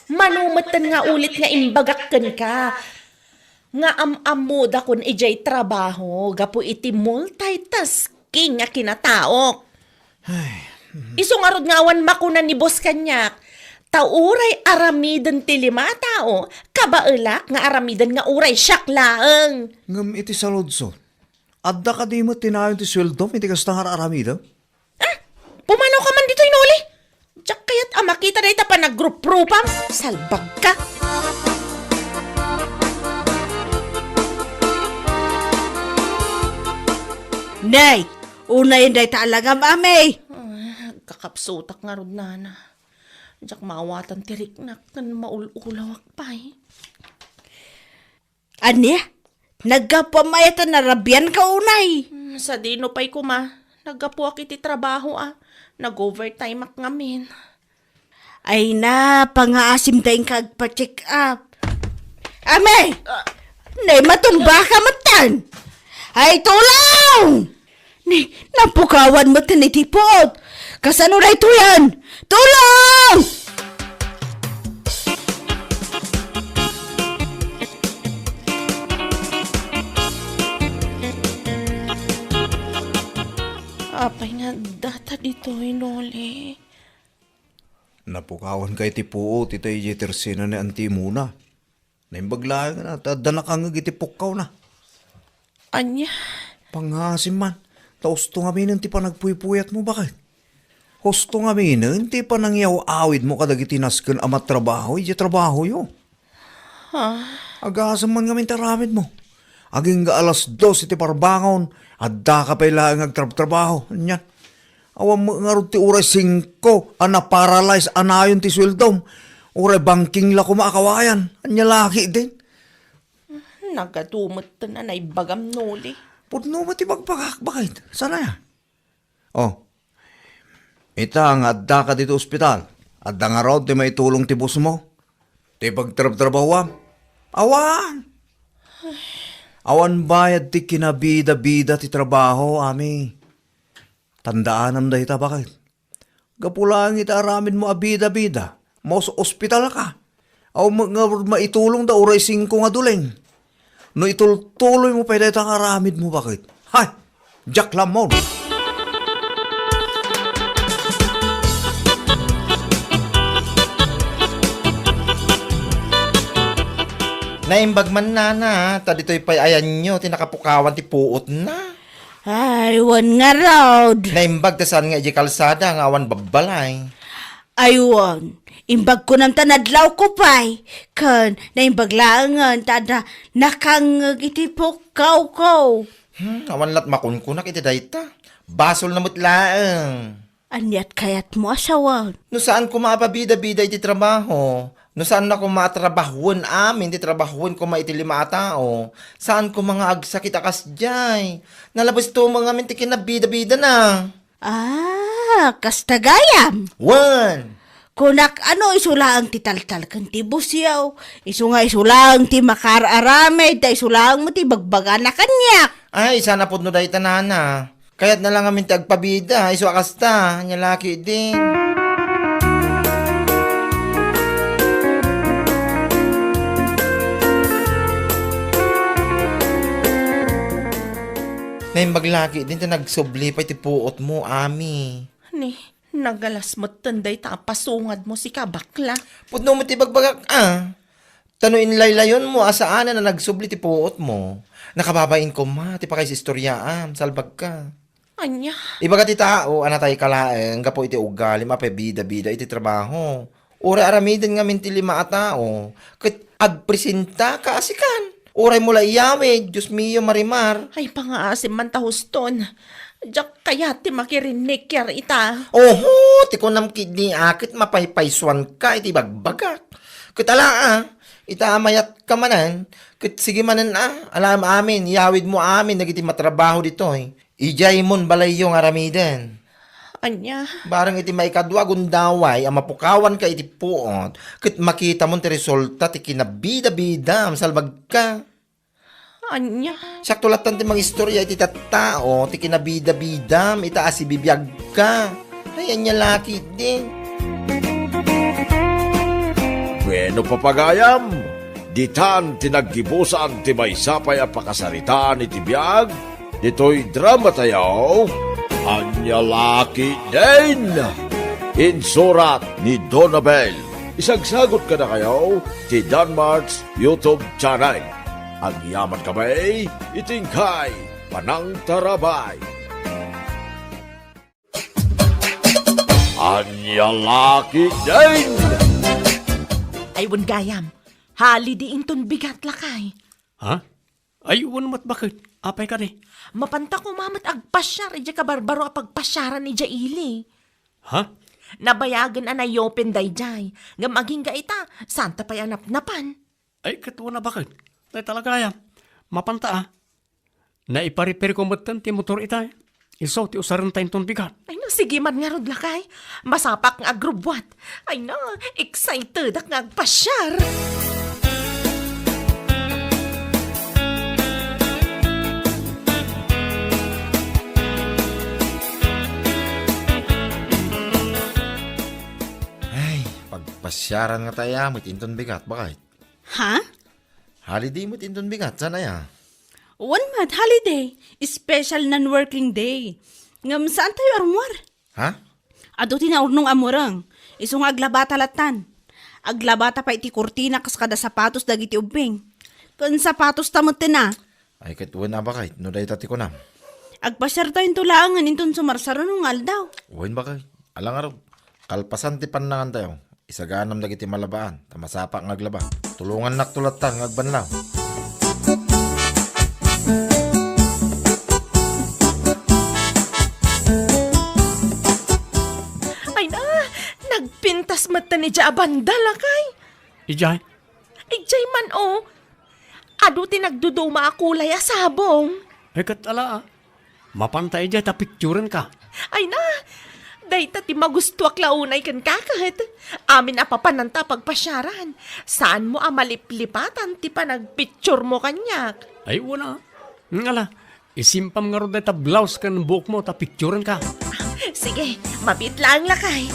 Manumatan nga ulit nga imbagakan ka. Nga am-amuda kun ijay trabaho. Gapo iti multitasking nga kinataok. Iso nga rod nga awan makunan ni boss kanyak. Tauray aramidan ti lima tao. Kabaelak nga aramidan nga uray syaklaang. Ngam iti salodso. Adda ka di mo tinayon ti sweldo, iti kastangar aramida. Pumanaw ka man dito inuli. Diyak kaya't makita na ita pa nag-group-grupam. Salbag ka. Nay, una yun day talaga mami. Kakapsutak nga rod nana. Diyak maawatan tiriknak kan maululawak pa eh. Anya, nagkapamayatan na rabyan ka unay. Sa dino pa'y kuma. Nagapuak iti trabaho ah. Nag-overtime ak ngamin. Ay na, pangaasim tayong kagpa-check up. Ame! Nay, matumba ka matan! Ay, tulong! Ni, napukawan mo tinitipot! Kasano na ito yan? Tulong! Apay nga data dito inuli. Napukawan kay ti puo, ti tayo jetersina ni anti muna. Naimbaglaan na, tadana ka nga gitipukaw na. Anya? Pangasim man, tausto nga minin ti panagpuypuyat mo bakit? Husto nga minin, ti panangyaw-awid mo kadagiti nasken amat trabaho, iti trabaho yo. Agasam man nga min taramid mo. Aging ga alas 2 iti parbangon, adda ka pa ilang agtrabaho. Anyan. Awam mo nga rin ti uray 5, ana-paralyze, anayon ti sweldom. Uray banking la kumakawayan. Anya laki din. Nagatumot na naibagam nuli. Pudno mo ti magpakak, bakit? Sana ya? Oh, ita ang adda ka dito ospital. Adda nga raw ti may tulong ti boss mo. Ti pagtrab-trabaho. Awan! Awan bayad ti kinabida-bida ti trabaho, ami. Tandaan am dahita bakit? Gapulang ita aramin mo abida-bida. Mo sa ospital ka. Aw maitulong da uray 5 nga duleng. No itultuloy mo pa dahita ang aramid mo bakit? Hay! Jack Lamon! Naimbag man na, tadi to'y payayan nyo, tinakapukawan ti puot na. Ay, wan nga raod. Naimbag tasan nga iji kalsada, nga awan babalay. Aywan, imbag ko ng tanadlaw ko pa'y. Kan, naimbag langan, tada nakangag itipukaw ko. Awan lat makunkunak iti dayta. Basol na mutlaang. Anyat kayat mo asawan. No saan ko maapabida-bida iti trabaho? No saan na ko matrabahuan amin, di trabahuan ko maiti 5 tao? Saan ko mga agsakit akas jay? Nalabas to mga amin ti kinabida-bida na. Ah, kastagayam. One! Kunak ano isulang ti taltal kan ti busyaw. Isu nga isulang ti makararamay, ta isulang mo ti bagbaga na kanyak. Ay, sana po no dahi tanana. Kaya't na lang amin ti agpabida, iso akasta, nyalaki din. Naimbag lagi din ta nagsubli pa iti puot mo, ami. Ni, nagalas mo tanday ta pasungad mo si kabakla. Pudno mo ti bagbagak, Tanuin laylayon mo, asaan na nagsubli ti puot mo. Nakababain ko ma, ti pa kay si istoryaam, salbag ka. Anya, Ibaga ti tao, anatay kalaeng, gapo iti ugali, mapebida-bida iti trabaho. Ura aramidin nga min ti lima a tao. Kat agpresenta ka asikan. Uray mula iyawe, Diyos mio marimar. ay pangaasim man ta huston. Diyak kaya ti makirinig yar ita. Oho, ti ko nam kidni akit mapaypayswan ka iti bagbagak. Kat ita amayat ka manan. Kat sige manan alam amin, yawid mo amin, nagiti matrabaho dito eh. Ijay mon balay yung aramiden. Anya, Barang iti maikadwa gundaway, ang mapukawan ka iti puot, kat makita mo ti resulta ti kinabida-bida, salbag ka. anya. Sakto latan ti mga istorya iti tattao, ti kinabida-bidam, itaas ibibiyag ka. Ayan niya laki din. Bueno papagayam, ditan tinaggibusan ti maysapay a pakasaritaan iti biag, dito'y drama tayaw, Anya Laki din! Insurat ni Donabel. Isagsagot ka na kayo ti Danmarks YouTube channel. Ang yaman kamay, itingkay, panang tarabay. Anya Laki din! Aywan gayam, hali di inton bigat lakay. Ha? Ayun mat bakit? Apay ka ni? Mapanta ko mamat agpasyar, ija ka barbaro apagpasyaran ni Jaili. Ha? Nabayagan anayopen dayjay, nga maging ga ita, santa pa yanap-napan. Ay, katuwa na bakit? Ay talaga yan. Mapanta Naiparipir ko matan ti motor itay. Iso ti usaran tayo ton bigat. Ay na, sige man nga rod lakay. Masapak nga agrubwat. Ay na, excited ak nga agpasyar. Ay, pagpasyaran nga tayo, mo tinton bigat, bakit? Ha? Holiday mo tinton bigat, sana ya? One month holiday. Special non-working day. Ngam saan tayo armor? Ha? Ado tinaurnong amurang. Isong aglabata latan. Aglabata pa iti kurtina kas kada sapatos dagiti ubing. Kan sapatos tamot na. Ay, katuwa na bakit? No, dahi tati ko na. Agpasyar tayo tulangan inton sumarsaro nung aldaw. Uwin bakit? Alang araw, kalpasan ti panangan tayo. Isaganam dagiti malabaan, tamasapa ng aglaba. Tulungan naktulatan ng agbanlaw. Ay na, nagpintas mata ni Jaabanda lakay. Ijay? Ijay man o. Ado tinagduduma akulay asabong. Ay katala Mapantay ijay ta picturean ka. Ay na, dayta ti magustuak launay kan kakahet. Amin apapananta pagpasyaran. Saan mo amaliplipatan ti panagpicture mo kanyak? Ay wala. Ngala, isimpam nga ro ta blouse kan buhok mo ta picturean ka. Sige, mabit lang lakay.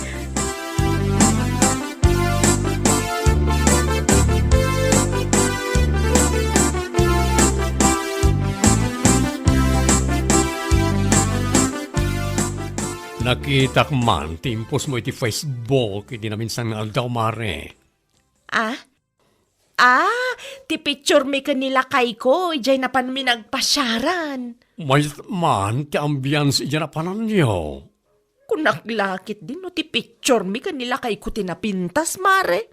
Nakita man, timpos mo iti Facebook, hindi na minsan nga aldaw mare. Ah? Ti picture mi kanila kay ko, ijay na pan mi nagpasyaran. May man, ti ambiance iya na panan niyo. Kung naglakit din no, ti picture mi kanila kay ko tinapintas, mare.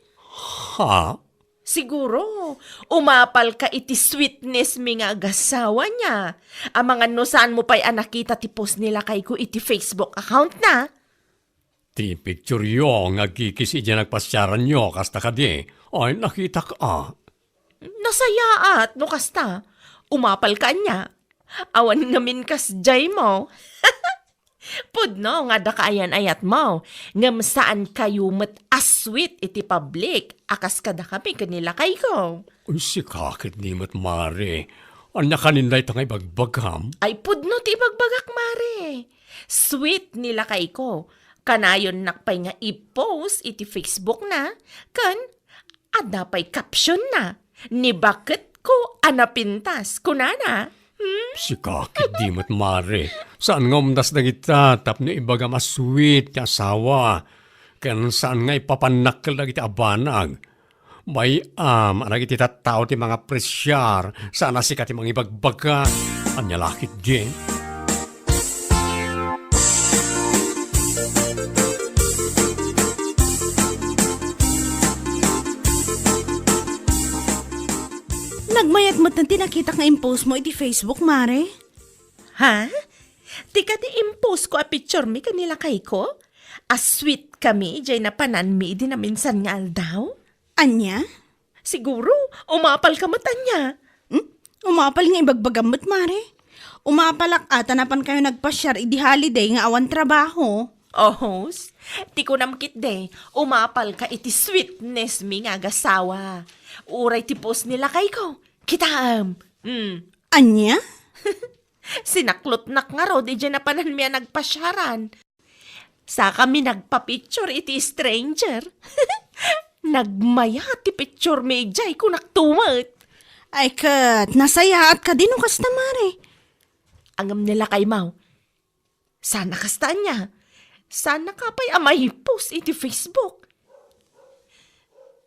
Ha? Siguro, umapal ka iti sweetness mi nga agasawa niya. Ang mga no saan mo pa'y nakita ti post nila kay ko iti Facebook account na. Ti picture yo, nga kikis iya nagpasyaran nyo, kasta ka di. Ay, nakita ka. Nasayaat, no kasta. Umapal ka niya. Awan ngamin kas jay mo. Pudno nga da kaayan ayat mo. Ngam saan kayo mat aswit iti public. Akas kada kami kanila kay ko. Uy, si kakit ni mat mare. Anya kaninday tangay bagbagam. Ay pudno ti bagbagak mare. Sweet nila kay ko. Kanayon nakpay nga i-post iti Facebook na. Kan, adapay caption na. Ni bakit ko anapintas kunana. Si kakit di mo't mare. Saan nga umdas na kita, tapno ibaga masweet ti asawa. Kan saan nga ipapanakal na kita abanag. May anag iti tattao ti mga presyar, sana si kati mga ibagbaga. Anya lakit din. Nagmayat mo't na tinakita nga impose mo iti Facebook, Mare. Ha? Di ka di-impose ko a picture mi kanila kay ko? A sweet kami, jay na panan mi di na minsan nga aldaw? Anya? Siguro, umapal ka mata niya. Umapal nga ibagbagamot, Mare. Umapalak ata napan kayo nagpasyar idi holiday nga awan trabaho. Ohos, ti ko namkit de, umapal ka iti sweetness mi nga agasawa. Uray ti post nila kay ko. Kitaam. Anya? Sinaklot-nak nga ro, di dyan na panan miya nagpasyaran. Sa kami nagpa-picture iti stranger. Nagmaya ti picture mi jay ko naktumat. Ay kat, nasayaat ka din ukas na, Mare. Angam nila kay Mau. Sana kasta niya. Sana ka pa'y amay post iti Facebook.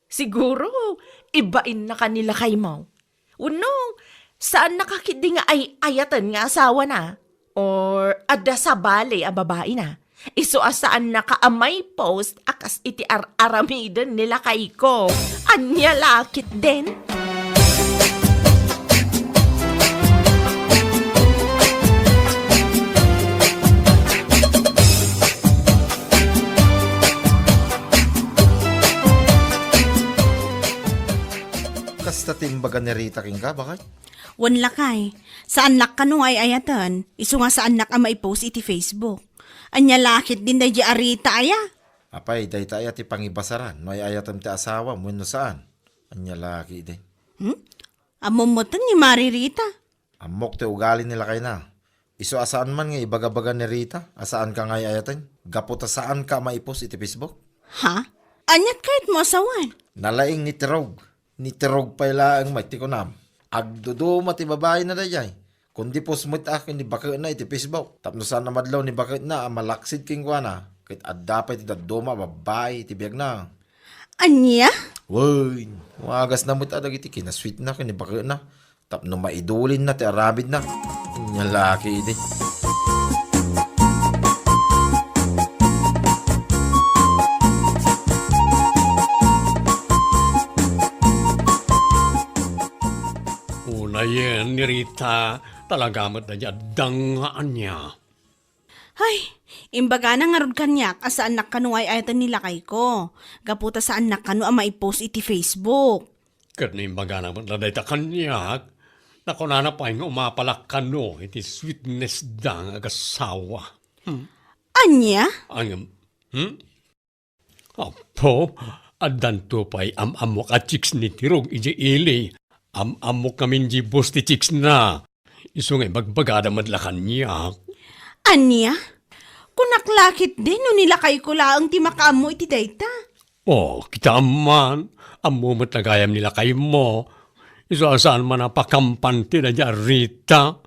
Siguro, ibain na kanila kay Mau. Uno, saan nakakidi nga ay ayatan nga asawa na? Or ada sa bale a babae na? Iso asaan nakaamay post akas iti aramidan nila kay ko. Anya lakit din. Kasta timbaga ni Rita king ka, bakit? Wan lakay. Saan lak ka ay ayatan? Isu nga saan nak ama i-post iti Facebook. Anya lakit din day di arita aya. Apay, day tayo ti pangibasaran. May ayatam ti asawa mo no saan. Anya laki din. Amumotan ni Maririta. Amok ti ugali nila kay na. Iso asaan man nga ibagabaga ni Rita? Asaan ka nga ayatan? Gaputa saan ka maipos iti Facebook? Ha? Anyat kahit mo asawan. Nalaing ni Tirog. Ni Tirog pa ila ang mati ko nam. Agdudo mati babae na dayay. Kundi pos mo akin ni bakit na iti Facebook. Tapno saan na madlaw ni bakit na malaksid king kwa na. Kahit adapay ti daduma babae iti biyag na. Anya? Woy, wagas na mo tadag iti kinasweet na kin ni bakit na. Tapno maidulin na ti arabid na. Yung laki iti. Unayen ni Rita, talaga mo't na niya dangaan niya. Ay, imbaga na nga rod kanyak asaan nakanuay ayatan nila kay ko. Gaputa saan nakanu ama i-post iti Facebook. Kanin baga naman na dayta kanyak, nakunana pa yung umapalak kano, iti sweetness dang agasawa. Anya? Ang, Apo, adanto pa'y amok at chicks ni Tirog iji ili. Amok kamin di boss ti chicks na. Iso nga magbagada madlakan niya. Anya? Kunaklakit din no nilakay ko laang ti makaamo iti dayta. Oh, kita man. Amo mo't nagayam nila kay mo. Iso asaan man napakampan ti na niya Rita.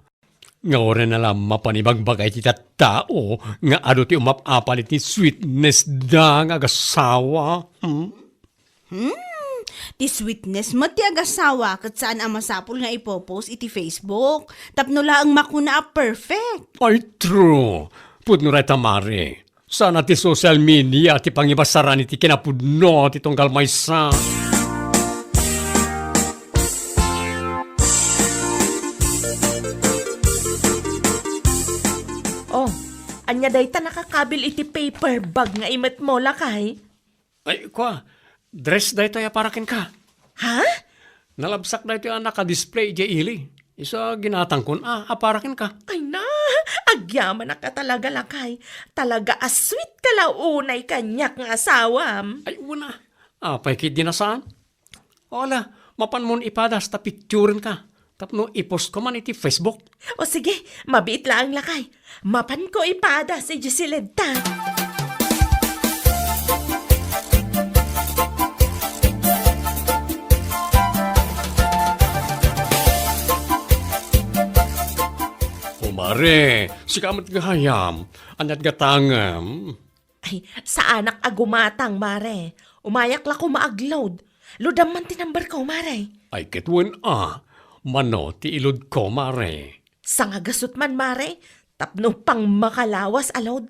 Nga orin na lang mapanibagbagay ti tao. Nga ado ti umapapal iti sweetness da nga agasawa. Ti sweetness mo ti agasawa kat saan ang masapul nga ipopost iti Facebook. Tapno laang makuna a perfect. Ay, true. Pudno ray tamari. Sana ti social media ti pangibasaran iti kinapudno ti tunggal maysa. Oh, anya dayta nakakabil iti paper bag nga imet mo lakay. Ay, kwa. Dress da ito ya parakin ka. Ha? Nalabsak da ito ya naka-display di ili. Isa ginatangkon, aparakin ka. Ay na, agyaman na ka talaga lakay. Talaga asweet ka launay kanyak nga asawam. Ay, una. Apay kit dinasaan. Wala, mapan mo ipadas ta picturean ka. Tapno ipost ko man iti Facebook. O sige, mabiit lang lakay. Mapan ko ipada si Gisilenta. Mare, si kamat gahayam, anyat gatangam. Ay, sa anak agumatang, mare. Umayak la ko maagload. Ludam man tinambar ko, mare. Ay ketwen mano ti ilod ko, mare. Sa nga gasot man, mare. Tapno pang makalawas alod.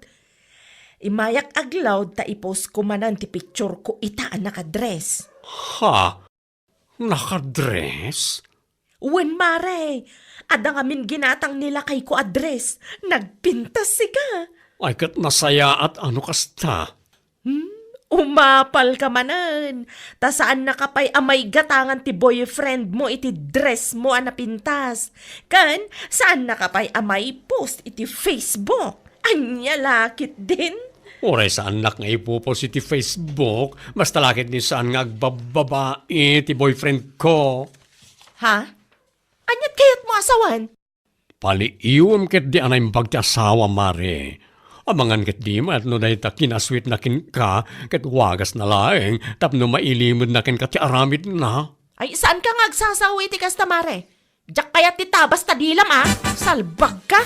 Imayak agload ta ipos ko manan ti picture ko itaan nakadress. Ha? Nakadress? Wen, mare. Adang amin ginatang nila kay ko address. Nagpintas siga. Ay kat nasaya at ano kasta. Umapal ka manan. Ta saan nakapay amay gatangan ti boyfriend mo iti dress mo napintas. Kan, saan nakapay amay post iti Facebook. Anya lakit din. Oray sa anak nga ipopositi Facebook, basta lakit ni saan nga agbababae ti boyfriend ko. Ha? Anyat kayat mo asawan? Paliiwam ket di anay mbagti asawa, mare. Amangan ket di mat no dahi ta kinasweet na kin ka, ket wagas na laeng, tapno mailimod na kin ka ti aramid na. Ay, saan ka nga agsasawi ti kastamare? Diyak kayat ti tabas ta dilam Salbag ka?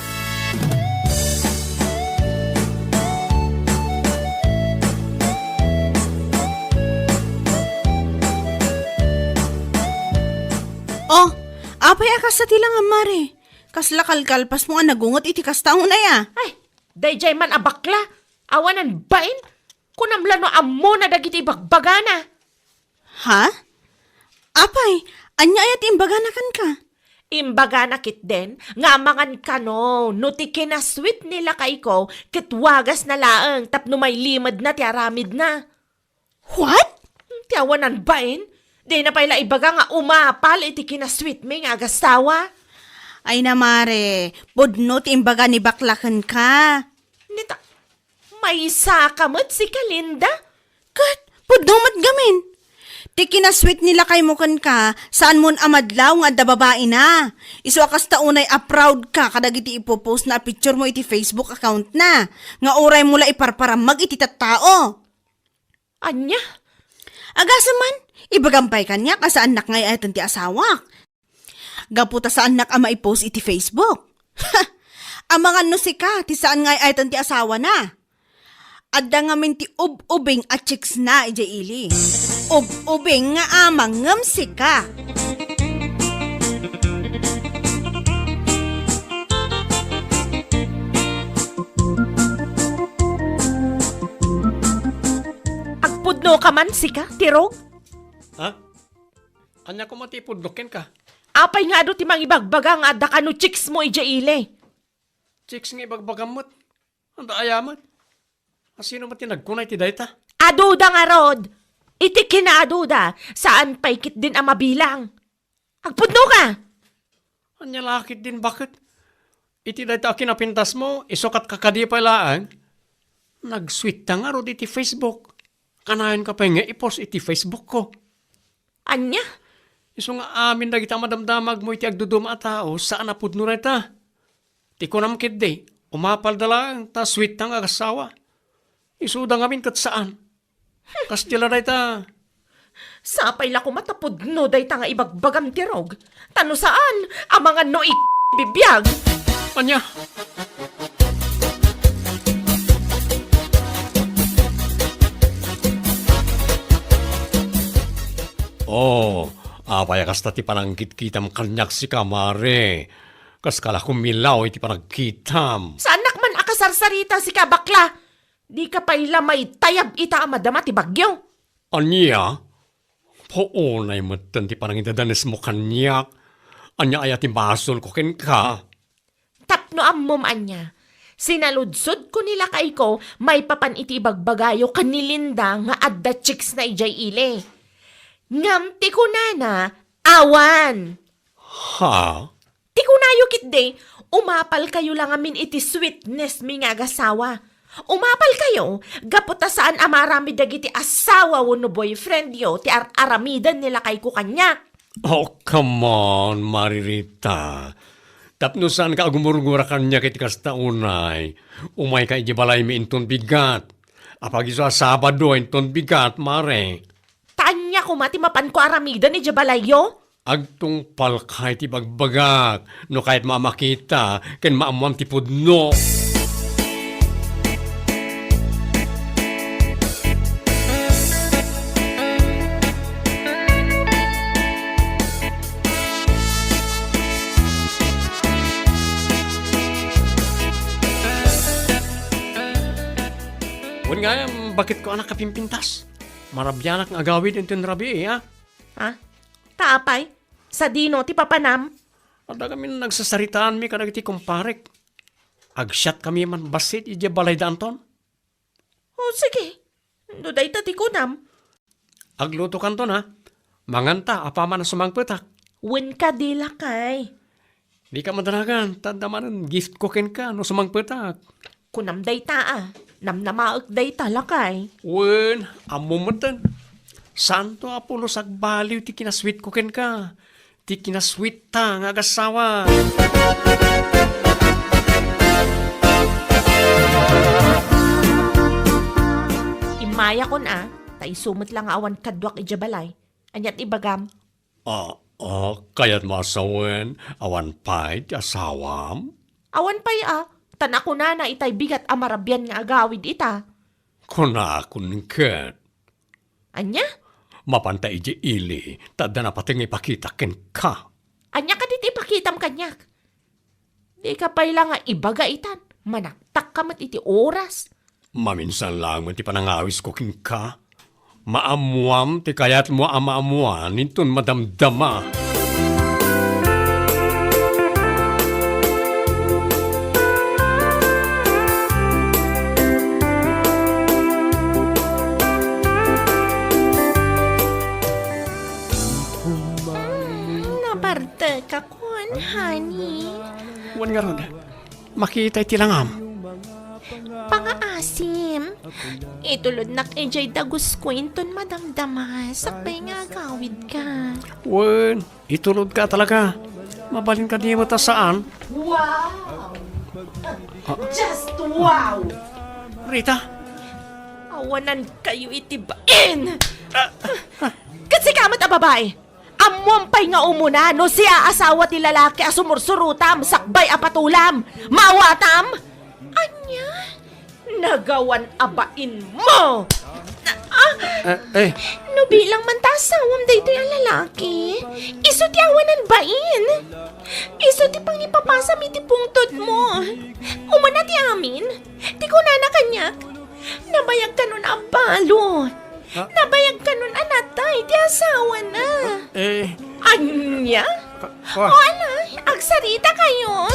Oh, apay akas sa tilang amare. Kasla kalkalpas mo nga nagungot iti kastaon na ya. Ay, dayjay man abakla. Awanan bain? Kunamlano ammo na dagiti bagbagana. Ha? Apay, anya ayat imbaganakan ka. Imbaga na kit din, nga mangan ka no ti kinasweet nila kay ko, kit wagas na laeng, tapno may limad na, ti aramid na. What? Ti awanan bain? Di na pala ibaga nga umapal, iti kinasweet me nga agastawa. Ay namare, budnot imbaga ni baklakan ka. Nita, may sakamot si Kalinda? Kat, budnumat gamin. Ti kinasweet nila kay mo kan ka, saan mon amadlaw nga da babae na. Isu akas taunay proud ka kadagiti ipopost na picture mo iti Facebook account na. Nga oray mula iparparamag iti tattao. Anya? Agasa man, ibagampay kanya ka sa anak ngay ayatan ti asawak. Gaputa sa anak ama ipost iti Facebook. Amangan no si ka, ti saan ngay ayatan ti asawa na. Adda nga min ti ub-ubing at chicks na ija ili. Ub-ubing nga amang ngam si ka. Agpudno ka man si ka, tirog? Ha? Anya ko matipudlokin ka. Apay nga do ti mang ibagbaga nga adda kano chicks mo ija ile. Chicks nga ibagbagamot. Anda ayamat. Sino ba tinagkunay ti dayta? Aduda nga rod. Iti kinaaduda, saan paikit din ang mabilang. Agpudno ka! Anya lakit din bakit? Iti dayta kinapintas mo, isukat kakadi palaan. Nag-sweet ta nga rod iti Facebook. Kanayon ka pa nga ipost iti Facebook ko. Anya? Iso nga amin na kita madamdamag mo iti agduduma a tao, saan napudno na ita? Ti ko namkid day, umapal dalang, ta sweet tang agasawa. Iso da ngamin kat saan? Kastila na ita. Sapay la ko matapudno day nga ibagbagam tirog. Tano saan? Amangan no bibiyag. Anya? Oh, apaya kasta ti panangkit-kitam kanyak si kamare. Kas kala kumilaw iti panagkitam. Sa anak man akasarsarita si kabakla. Di ka pa'y may tayab ita amadama ti bagyo. Anya? Poonay matan ti panangidadanes mo kanyak. Anya ayati basol ko ken ka. Tapno ammom anya. Sinaludsod ko nila kay ko, may papan iti bagbagayo kanilinda nga adda chicks na ijay ile. Ngam ti kunana, awan. Ha? Ti kunayo kitde, umapal kayo lang amin iti sweetness mi nga agasawa. Umapal kayo, gaputa saan amarami dagiti asawa wano boyfriend yo, ti aramidan nila kay ko kanya. Oh, come on, Maririta. Tapno saan ka agumurugura kanya kiti kastaunay. Umay ka ijibalay mi inton bigat. Apag iso Sabado inton bigat, mare. Tanya ko mati mapan ko aramidan ni Jabalayo? Agtong palkay ti bagbagak, no kahit mamakita, ken maamuam ti pudno. Wan nga, bakit ko anak kapimpintas? Marabyanak nga agawid yung tinrabi ha? Ha? Taapay? Sa dino ti papanam? Ada kami nagsasaritaan mi kadag ti kumparek. Agsyat kami man basit ije balay danton. O sige. Duday ta ti kunam. Agluto kanton ha. Manganta apaman sumangpetak. Wen ka dila kay. Di ka madaragan, tandamanan gift cookin ka no sumangpetak. Kunam day ta ah. Namnamaak day talakay. Wen, amumatan. Santo Apollo sagbaliw ti kinasweet cookin ka. Ti kinasweet ta nga agasawa. Imaya kon ah. Taisumot lang awan kadwak ijabalay. Anyat ibagam. Kaya't masawen, awan pa'y ti asawam. Awan pay ah. Tanako na na itay bigat amarabyan nga agawid ita. Kunakun ket. Anya? Mapantay ije ili, tada na pati nga ipakita ken ka. Anya ka dit ipakitam kanyak. Di ka pay lang nga ibaga itan. Manaktak ka mat iti oras. Maminsan lang man ti panangawis ko ken ka. Maamuam ti kayat mo amaamuan, nitun madamdama. Naparte ka kon, honey. Wan nga ron, makita iti langam. Pangaasim. Itulod nak enjoy dagus kwenton madamdama. Sakbay nga agawid ka. Wan, itulod ka talaga. Mabalin ka di mo ta saan. Wow! Just wow! Rita, Awanan kayo itibain! Kasi kamat a babae! Amuampay nga umuna no siya asawa ti lalaki a sumursurutam, sakbay a patulam, maawatam! Anya? Nagawan abain mo! No bilang man tasawam dito yung lalaki. Iso ti awanan bain. Iso ti pang ipapasa mi ti pungtod mo. Umana ti amin. Ti kunana kanyak. Nabayag ka nun abalo. Nabayag ka nun anatay. Ti asawa na. Anya? O ala, agsarita kayo.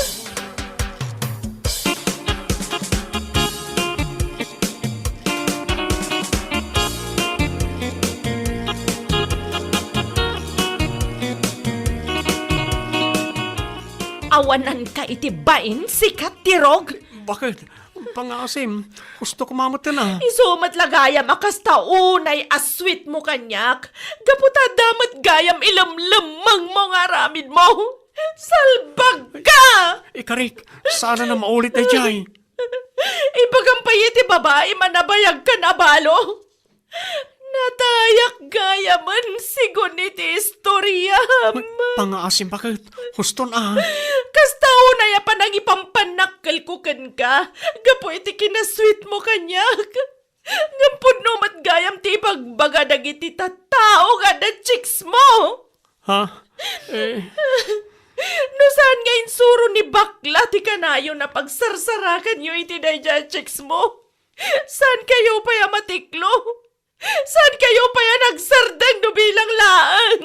Awanan ka itibain, sikat tirog. bakit? Pangasim, gusto ko mamot na. Isumat lagayam akas taunay aswit mo kanyak. Gaputa damat gayam ilamlamang mga ramid mo. Salbag ka! Ikarik, sana na maulit na jay. Ipagampayiti babae manabayag ka na balo. Natayak gayaman sigon iti istorya. Pangasim, bakit? Gusto na. Kastaw na ya panang ipampanakal ko kan ka. Gapo iti kinasweet mo kanyak. Gampun no mat gayam ti pagbaga dagiti tatao nga da chicks mo. Ha? No saan nga insuro ni bakla ti kanayo na pagsarsarakan yo iti dayja chicks mo? Saan kayo pa ya matiklo? Saan kayo pa ya nagsardang no bilang laang?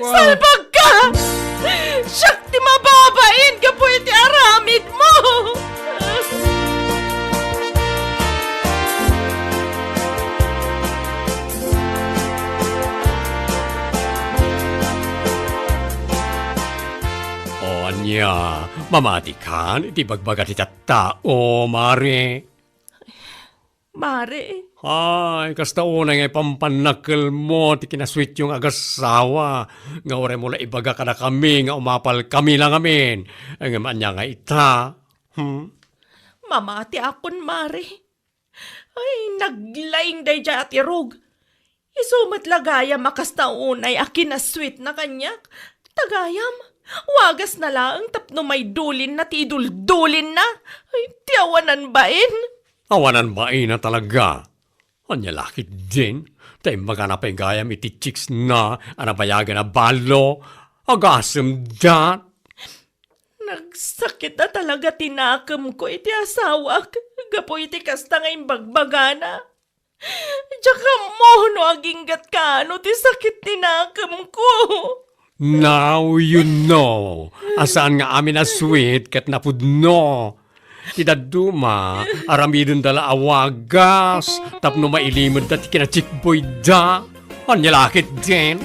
Salbag ka! Siyak ti mababain ka po iti aramid mo! O anya, mamati ka, iti bagbaga ti tao, mare. Mare, Ay, kasta una nga pampanakil mo, ti kinasweet yung agasawa. Nga ore mo la ibaga ka na kami, nga umapal kami lang amin. Ang anya nga ita. mamati akon mare. Ay, naglaing day dya at irog. Isumat lagayam akas na unay akin na sweet na kanyak. Tagayam, wagas na lang tapno may dulin na tiduldulin na. Ay, tiyawanan bain. Awanan ba na talaga? Anya laki din. Tay maganapay gayam iti chicks na anabayagan na balo. Agasem dat. Nagsakit na talaga tinakam ko iti asawak. Gapo iti kasta ngayong bagbagana. Tsaka mo no aginggat ka ano ti sakit tinakam ko. Now you know. Asaan nga amin na sweet kat napudno. Tidaduma, aramidon dala awagas. Tapno mailimod dati kinachikboy da. Anya lakit din.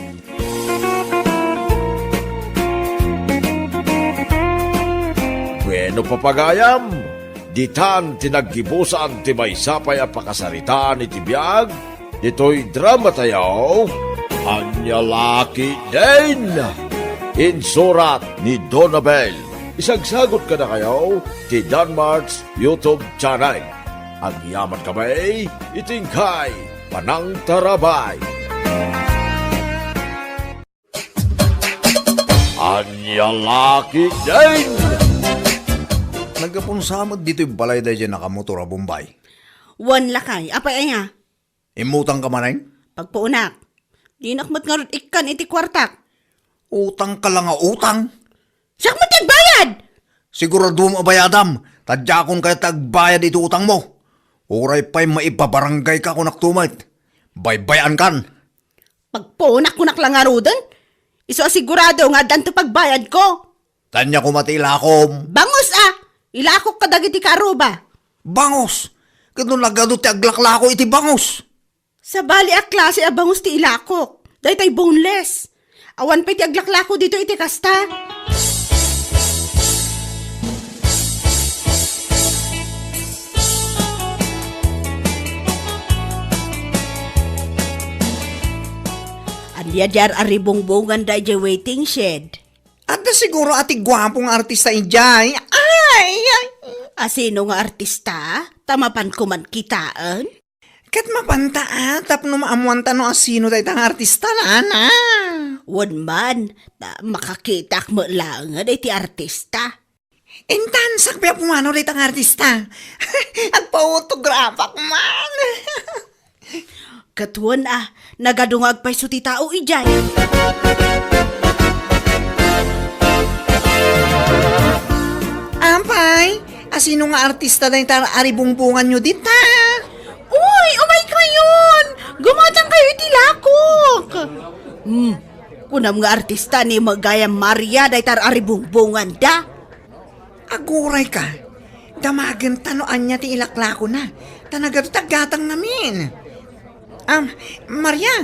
Bueno papagayam, ditan tinaggibusan ti maysapay a pakasarita ni tibiyag, ito'y drama tayaw, Anya Laki din. Insurat ni Donabel. Isagsagot ka na kayo ti Danmarks YouTube channel. Ang yaman kamay, itingkay, Panang Tarabay. Anya Laki din. Nagkapunsamad dito yung balay dahil dyan nakamotor a Bombay. Wan lakay, apay aya. Imutang ka manay? Pagpuunak. Di nakmat nga rin ikan iti kwartak. Utang ka lang nga utang. Siyak mo tagbayad! Sigurado mo bayadam. Tadya kung kaya tagbayad ito utang mo. Uray pa'y maipabarangay ka kung naktumait. Baybayan kan. Pagpuunak ko naklangarudan. Iso asigurado nga danto pagbayad ko. Tanya ko matilakom. Bangus ilakok ka dagiti karuba. Bangos. Kano lagado ti aglaklako iti bangos. Sa bali a klase a bangus ti ilakok. Dahil boneless. Awan pa ti aglaklako dito iti kasta. Andiya diyar aribongbongan da di waiting shed. At na siguro ati gwapong artista ijay. Ay! Asino nga artista? Tamapan ko man kitaan? Kat mapanta tapno maamuan no asino tayo tang artista na ana. Wan man, makakita mo lang nga ti artista. Intan sakpya pumano tayo tang artista. Agpa-autograph man. Katuan nagadungag pa'y suti tao ijay. Ampay, asino nga artista na yung aribungbungan nyo dita? Uy, umay kayon! Gumatang kayo itilakok! Kunam nga artista ni Magaya Maria day tar aribungbungan da. Aguray ka. Damagan tanoan niya ti ilaklako na. Tanagat-tagatang namin. Maria,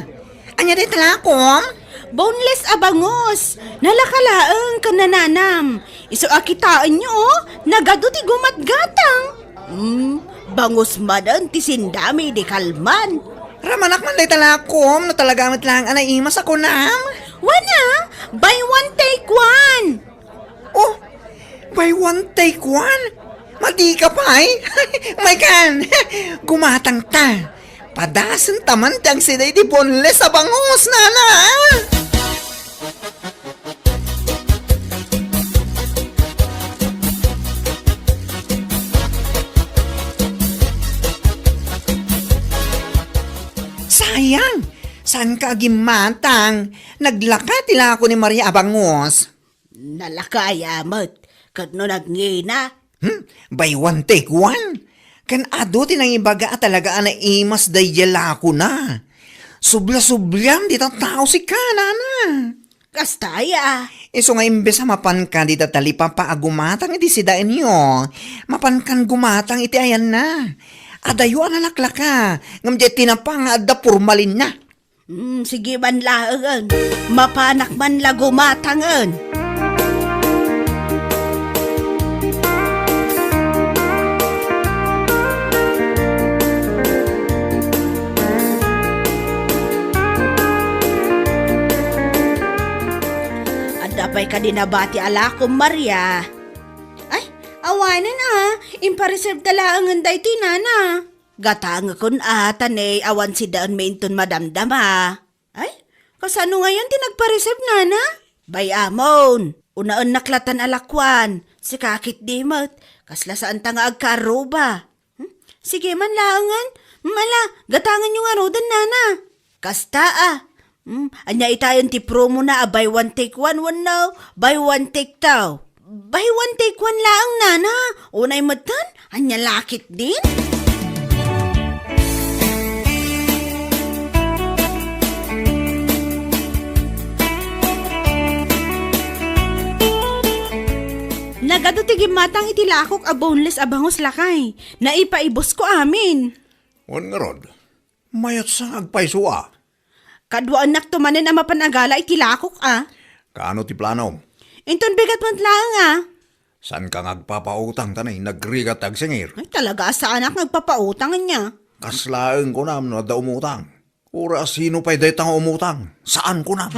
anya day talakom? Boneless abangos. Nalakalaang kanananam. Iso akitaan nyo, nagado ti gumatgatang. Bangos madan ti sindami di kalman. Ramanak man day talakom na talagamit lang anay imas ako na. Wana, buy one take one. Oh, buy one take one? Madi ka pa My kan, gumatang ta. Padasan taman tiyang siday di boneless abangos nana. Sayang, saan ka agimatang? Naglaka tila ako ni Maria Abangos. Nalakayamat, kat no nagngina. By one take one? Kan ado tinang ibaga at talaga na imas dayala ko na. Subla-sublam di tao si kanana. Kastaya. Iso nga imbes sa mapan ka di tatali papaagumatang iti sidain nyo. Mapan kan gumatang iti ayan na. Adayo ang nalaklaka. Ngam di tinapang adda purmalin na. Sige man laangan. Mapanak man la gumatangan. Adapay ka dinabati ala ko, Maria. Ay, awanan impareserve talaangan da ito nana. Gatang kun atan awan si daan mainton madamdama. Ay, kasano ngayon tinagpa-reserve na? Bay amon, unaan naklatan alakwan, si kakit dimot, kasla saan ta nga agkaroba. Sige man laangan, mala, gatangan yung arodan nana. Kasta anya itayon ti promo na buy one take one now, buy one take two. Buy one take one laang nana, unay matan, anya lakit din. Nagado tigim matang itilakok a boneless a bangos lakay. Naipaibos ko amin. Wan nga rod, mayat sang agpaisua. Kadwa anak tumanin ang mapanagala itilakok Kaano ti plano? Inton bigat man lang San ka ngagpapautang tanay, nagrigat agsingir. Ay talaga sa anak nagpapautangan niya. Kaslaeng ko nam no da umutang. Ura sino pa'y detang umutang? Saan ko nam?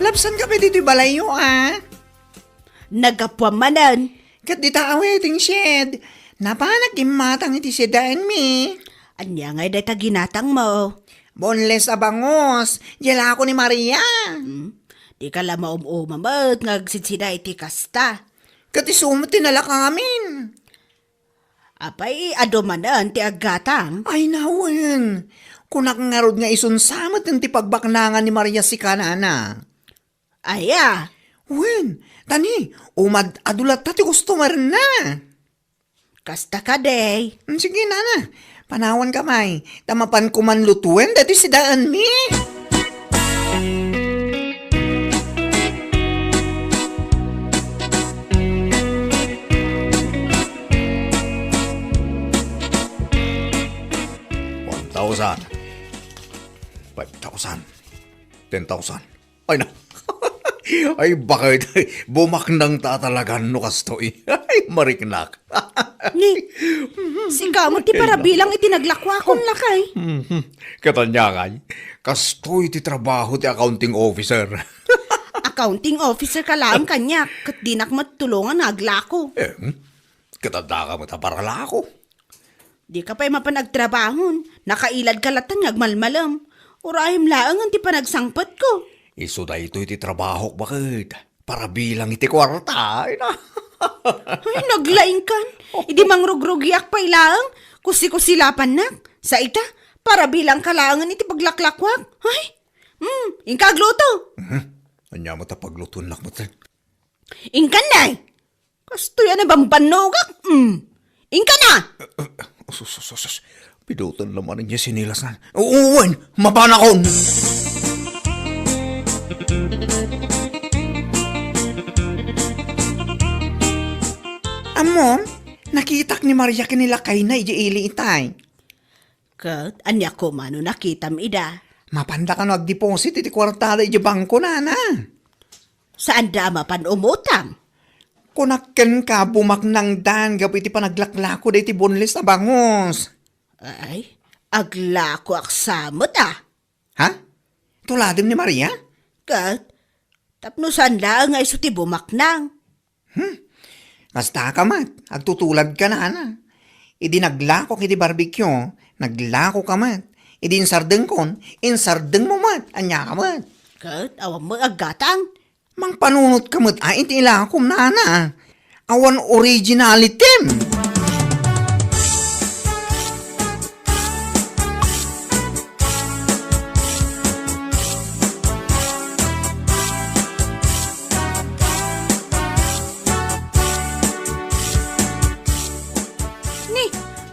Labsan kami dito balayo, Nagapwamanan. Kat di ta waiting shed. Napanak matang iti sedaan mi. Anya ngay day taginatang mo. Boneless abangos. Yala ako ni Maria. Di ka lang maumamamat ngagsidsida iti kasta. Kat isumot tinala kamin. Apay adomanan ti aggatang. Ay nawan. Kunak ngarod nga isunsamot ng ti pagbaknangan ni Maria si kanana. Aya. Wen, tani, umad adulat tati customer na. Kasta ka day. Sige nana, panawan kamay. Tamapan ko man lutuin dati si daan mi. $1,000. 5,000. 10,000. Ay na. Ay bakit bumaknang tatalagan no kastoy. Ay mariknak. Ni, si kamot ti para bilang itinaglakwa kong lakay. Katanyangay, kastoy ti trabaho ti accounting officer. Accounting officer ka lang kanya, kat dinak matulungan naglako. Katanda ka mataparala ako. Di ka pa'y mapanagtrabahon, nakailad ka latan ngagmalmalam. Urahim laang ang ti panagsangpat ko. Iso da ito iti trabaho bakit? Para bilang iti kwarta. Ay na. Ay, naglaing kan. Idi mangrugrugiak pa ilaang. Kusi-kusilapan nak. Sa ita, para bilang kalaangan iti paglaklakwak. Ay, ingkagluto. Anya mo ta pagluton lak mo ta. Ingkan na. Kasto yan na bang banogak? Ingkan na. Sus. Pidutan naman niya sinilasan. Uwan, mapanakon. Amo, nakitak ni Maria kinilakay na ili itay. Kat, anya ko mano nakitam ida. Mapanda ka nag-deposit iti kwartada iti bangko nana. Saan dama pan umutang? Kunakken ka bumaknang dan gabi iti panaglaklako da iti boneless na bangos. Ay, aglako aksamot Ha? Tuladim ni Maria? Kat, tapnusan lang nga iso ti bumaknang. Basta ka mat, agtutulad ka na ana. Idi naglako iti barbecue, naglako ka mat. Idi insardeng kon, insardeng mo mat, anya ka mat. Kat, awan mo aggatang. Mang panunot ka mat, ay iti ilakom na ana. Awan originality.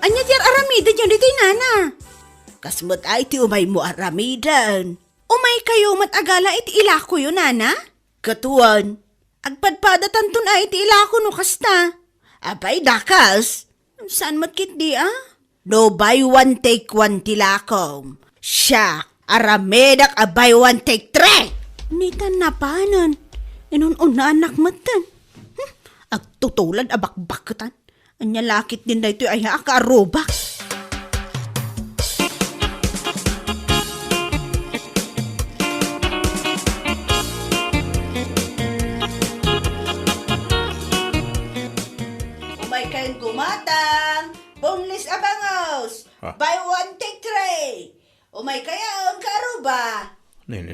Anya tiar aramidan yun dito'y nana. Kasmat ay ti umay mo aramidan. Umay kayo matagala iti ilako yun, nana. Katuan, agpadpada tantun ay iti ilako no kasta. Abay dakas, saan matkit di No buy one take one tilakom. Siya, aramedak a buy one take three. Nitan na panan. Inun-una anak matan. Agtutulad abakbakatan. Anya lakit din na ito ay akaarobak. Umay kaya ang karuba. Ne.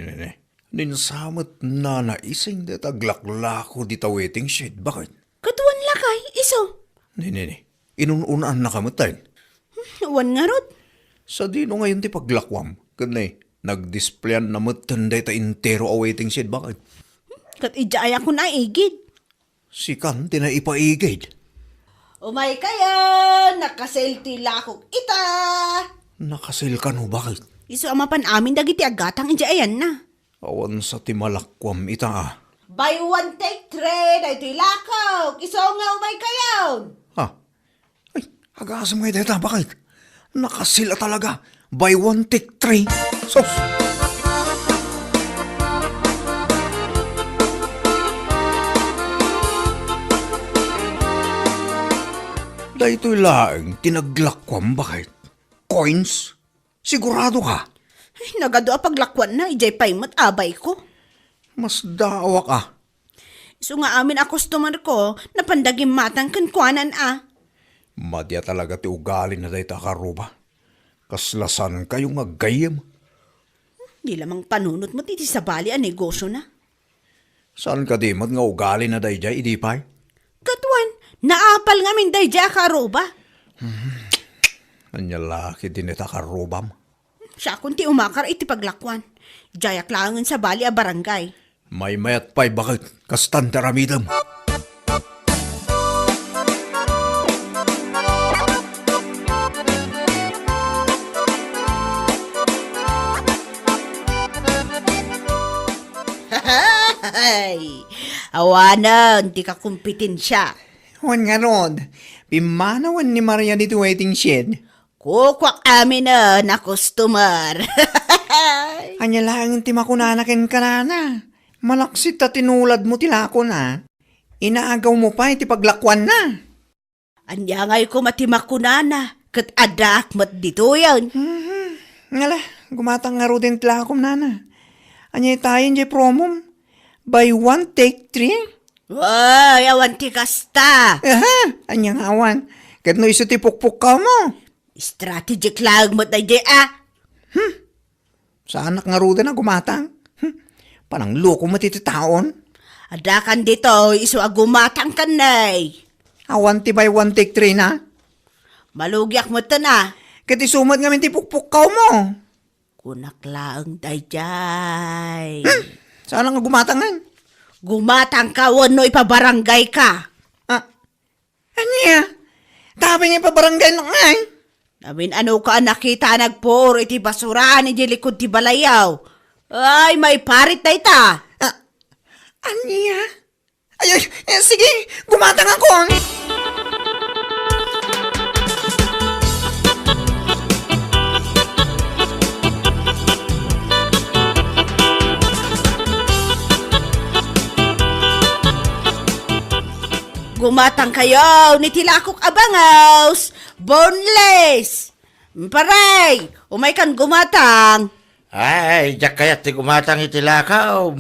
Ninsamot na naising da taglaklako di ta waiting shed. Bakit? Katuan lakay, iso. Ne. Inununaan na kamutain. Wan nga rod. Sa dino ngayon ti paglakwam. Kanay, nagdisplayan na matanday ta intero a waiting shed. Bakit? Kat ijaya ko na igid. Si Kan tinaipaigid. Umay kaya, nakaselti lakok ita. Nakasil ka no, bakit? Iso amapan amin dagiti agatang ijayan na. Awan sa timalakwam ita ah. Buy one take three, dahito lakok. Iso nga umay kayaw. Ha? Ay, agasam ngayon dito, bakit? Nakasila talaga. Buy one, take three. Sos! Dahito'y laeng tinaglakwam, bakit? Coins? Sigurado ka? Ay, nagado a paglakwan na, ijay paymat abay ko. Mas dawa ka. Iso nga amin a customer ko, napandagim matang kankwanan a. Madya talaga ti ugali na dahita karuba. Kaslasan kayong agayam. Di lamang panunot mo titi sa bali a negosyo na. Saan ka di nga ugali na dayjay, idipay? Katuan, naapal nga min day dya karuba. Anyalaki din ita karubam. Siya kunti umakar iti paglakwan. Jayak langan sa bali a barangay. May mayat pa'y bakit? Kastan taramidam. Ay, awanan, di ka kumpitensya. Wan nga rod, pimanawan ni Maria dito waiting shed. Kukwak amin na customer. Anya lang ti makunanakin ka na. Malaksit ta tinulad mo tilako na. Inaagaw mo pa iti paglakwan na. Anya ngay ko matimakunana, kat adak mat dito yan. Ngala, gumatang nga ro din tilakom nana. Anya tayo di promom. Buy one, take three. Ay, awan ti kasta. Aha, anya nga awan. Kat no iso ti pukpuk ka mo. Strategic lang mat na di Sa anak nga ro din na gumatang. Panang loko mo tititaon. Adakan dito, iso agumatang kanay. Awan ti buy one, take three na. Malugyak mo na. Kat isumad nga min ti pukpuk ka mo. Kunak lang dayjay. Saan nga gumatangan? Gumatang ka, wano ipabarangay ka. Anya? Tabi niya pa barangay lang ay. Namin ano ka nakita nagpuro iti basurahan iti likod ti balayaw. Ay, may parit na ita. Anya? Ay, sige, gumatang ako. Gumatang kayo, nitilakok abangaws, boneless. Paray, umay kan gumatang. Ay, jak kaya ti gumatang itilakaw.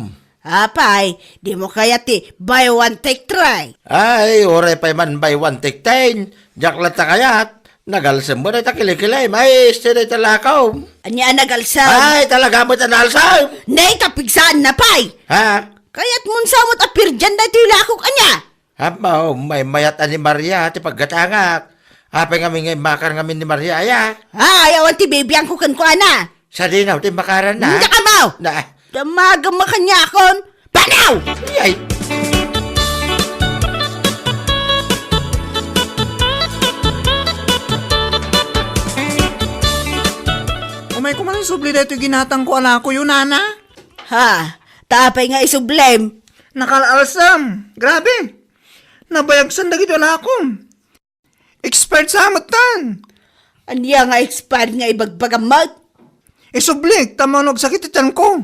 Apay, di mo kaya ti buy one take try. Ay, oray pa'y man by one take ten. Jak lata kayat. Nagalsam mo na itakilikilay. May istiri talakaw. Anya nagalsam. Ay, talaga mo tanalsam. Nay, tapigsaan na pay. Ha? Kaya't mun samot apirjan na tilakok anya. Hapa, may mayat ani Maria ti paggatangak. Hapay kami ngay makan kami ni Maria, aya. Ay, awan ti baby ang kukan ko ana. Sa dinaw, ti makaran na. Hindi ka mau. Na, Damagam makanyakon. Panaw! ay. Umay ko man subli dito ginatang ko ala ko yun, nana. Ha, tapay nga isublem. Nakalalsam. Grabe. Nabayagsan na gito na ako. Expert sa amatan. Anya nga expired nga ibagbagamat. Isublik, tamanog sakit itiyan ko.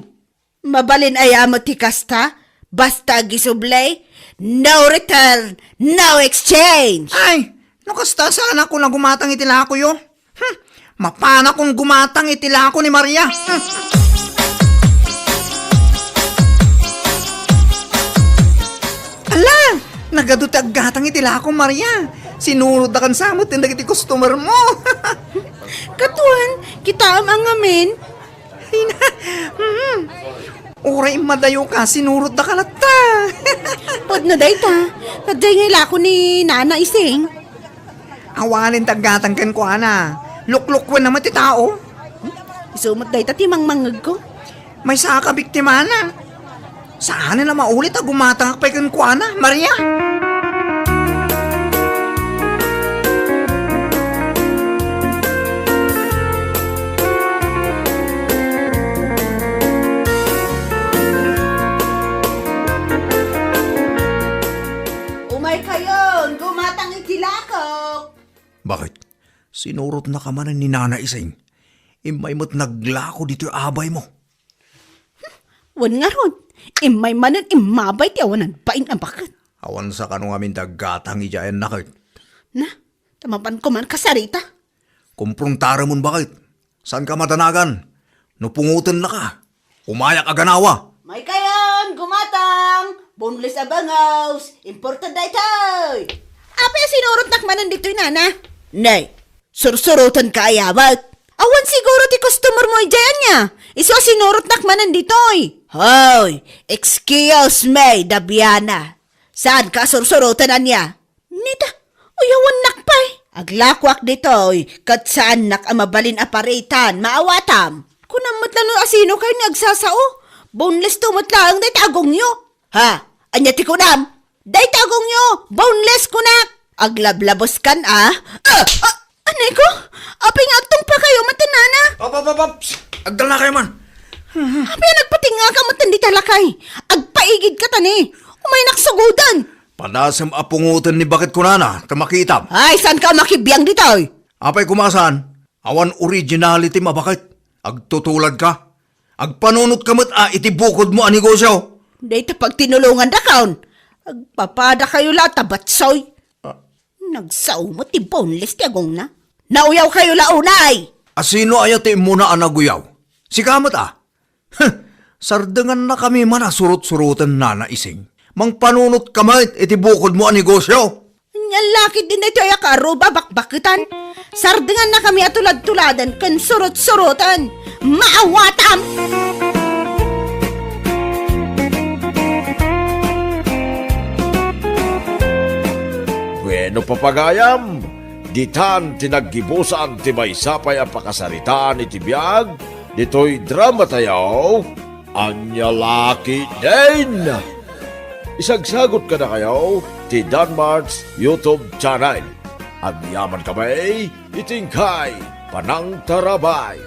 Mabalin ayamo ti kasta, basta gisublay, no return, no exchange. Ay, nakasta sana ko na gumatang itila ko yun. Mapana kung gumatang itila ko ni Maria. Ala, nagaduti aggatang itila ko Maria. Sinunod na kan samot yung nagiti customer mo. Katuan, kita ang amin, Uray madayo ka, sinurot na kalata. Pod na dayta. Naday nga ako ni Nana Ising. Awalin tagatang kan ko, ana. Luklukwan naman ti tao. Isumot dayta ti mangmangag ko. May saka biktima na. Saan na maulit gumatang akpay kan ko, ana, Maria? Umay kayon, gumatang itilakok. Bakit? Sinurot na ka man ni Nana Ising. Imay mo't naglako dito yung abay mo. Wan nga ron. Imay manan imabay ti awanan pain ang bakit. Awan sa kanong amin dagatang ijayan nakit. Na, tamapan ko man kasarita. Kumpruntara mo bakit? Saan ka matanagan? Nupungutan na ka. Umayak aganawa. May kayon, gumatang. Boneless abangaws. Important day tayo. Apa yung sinurot nakmanan dito yung nana? Nay, sursurutan ka ayawat. Awan siguro ti customer mo ijayan niya. Iso sinurot nakmanan dito eh. Hoy, excuse me, Dabiana. Saan ka sursurutan na niya? Nita, uyawan nakpay. Aglakwak dito eh. Kat saan nak amabalin aparitan, maawatam. Kunamot lang no asino kayo nagsasao. Boneless tumot lang, day tagong nyo. Ha? Anya ti kunam? Day tagong nyo, boneless kunak. Aglablabos kan ah? Anay ko? Aping agtong pa kayo matanana? Agdal na kayo man. Apay nagpatinga ka matan di talakay. Agpaigid ka tani. Umay naksugudan. Padasam apungutan ni bakit kunana, tamakitam. Ay, saan ka makibiyang dito? Apay kumasan, awan originality mabakit. Agtutulad ka. Agpanunot kamot itibukod mo ang negosyo. Dito pag tinulungan da kaon. Agpapada kayo la tabatsoy. Nagsaw mo ti boneless ti agong na. Nauyaw kayo launay. Asino ayate muna ang naguyaw? Si kamot Sardangan na kami man surut-surutan Nana Ising. Mang panunot kamay itibukod mo ang negosyo. Nyalakit din ito ya karo babakbakitan. Sardangan na kami atulad-tuladan kan surut-surutan. Maawatam! Bueno papagayam, ditan tinaggibusan ti maysapay ang pakasaritaan iti biyag, dito'y drama tayaw, anya laki din. Isagsagot ka na kayo ti Danmar's YouTube channel. Ang yaman kamay, itingkay, panang tarabay.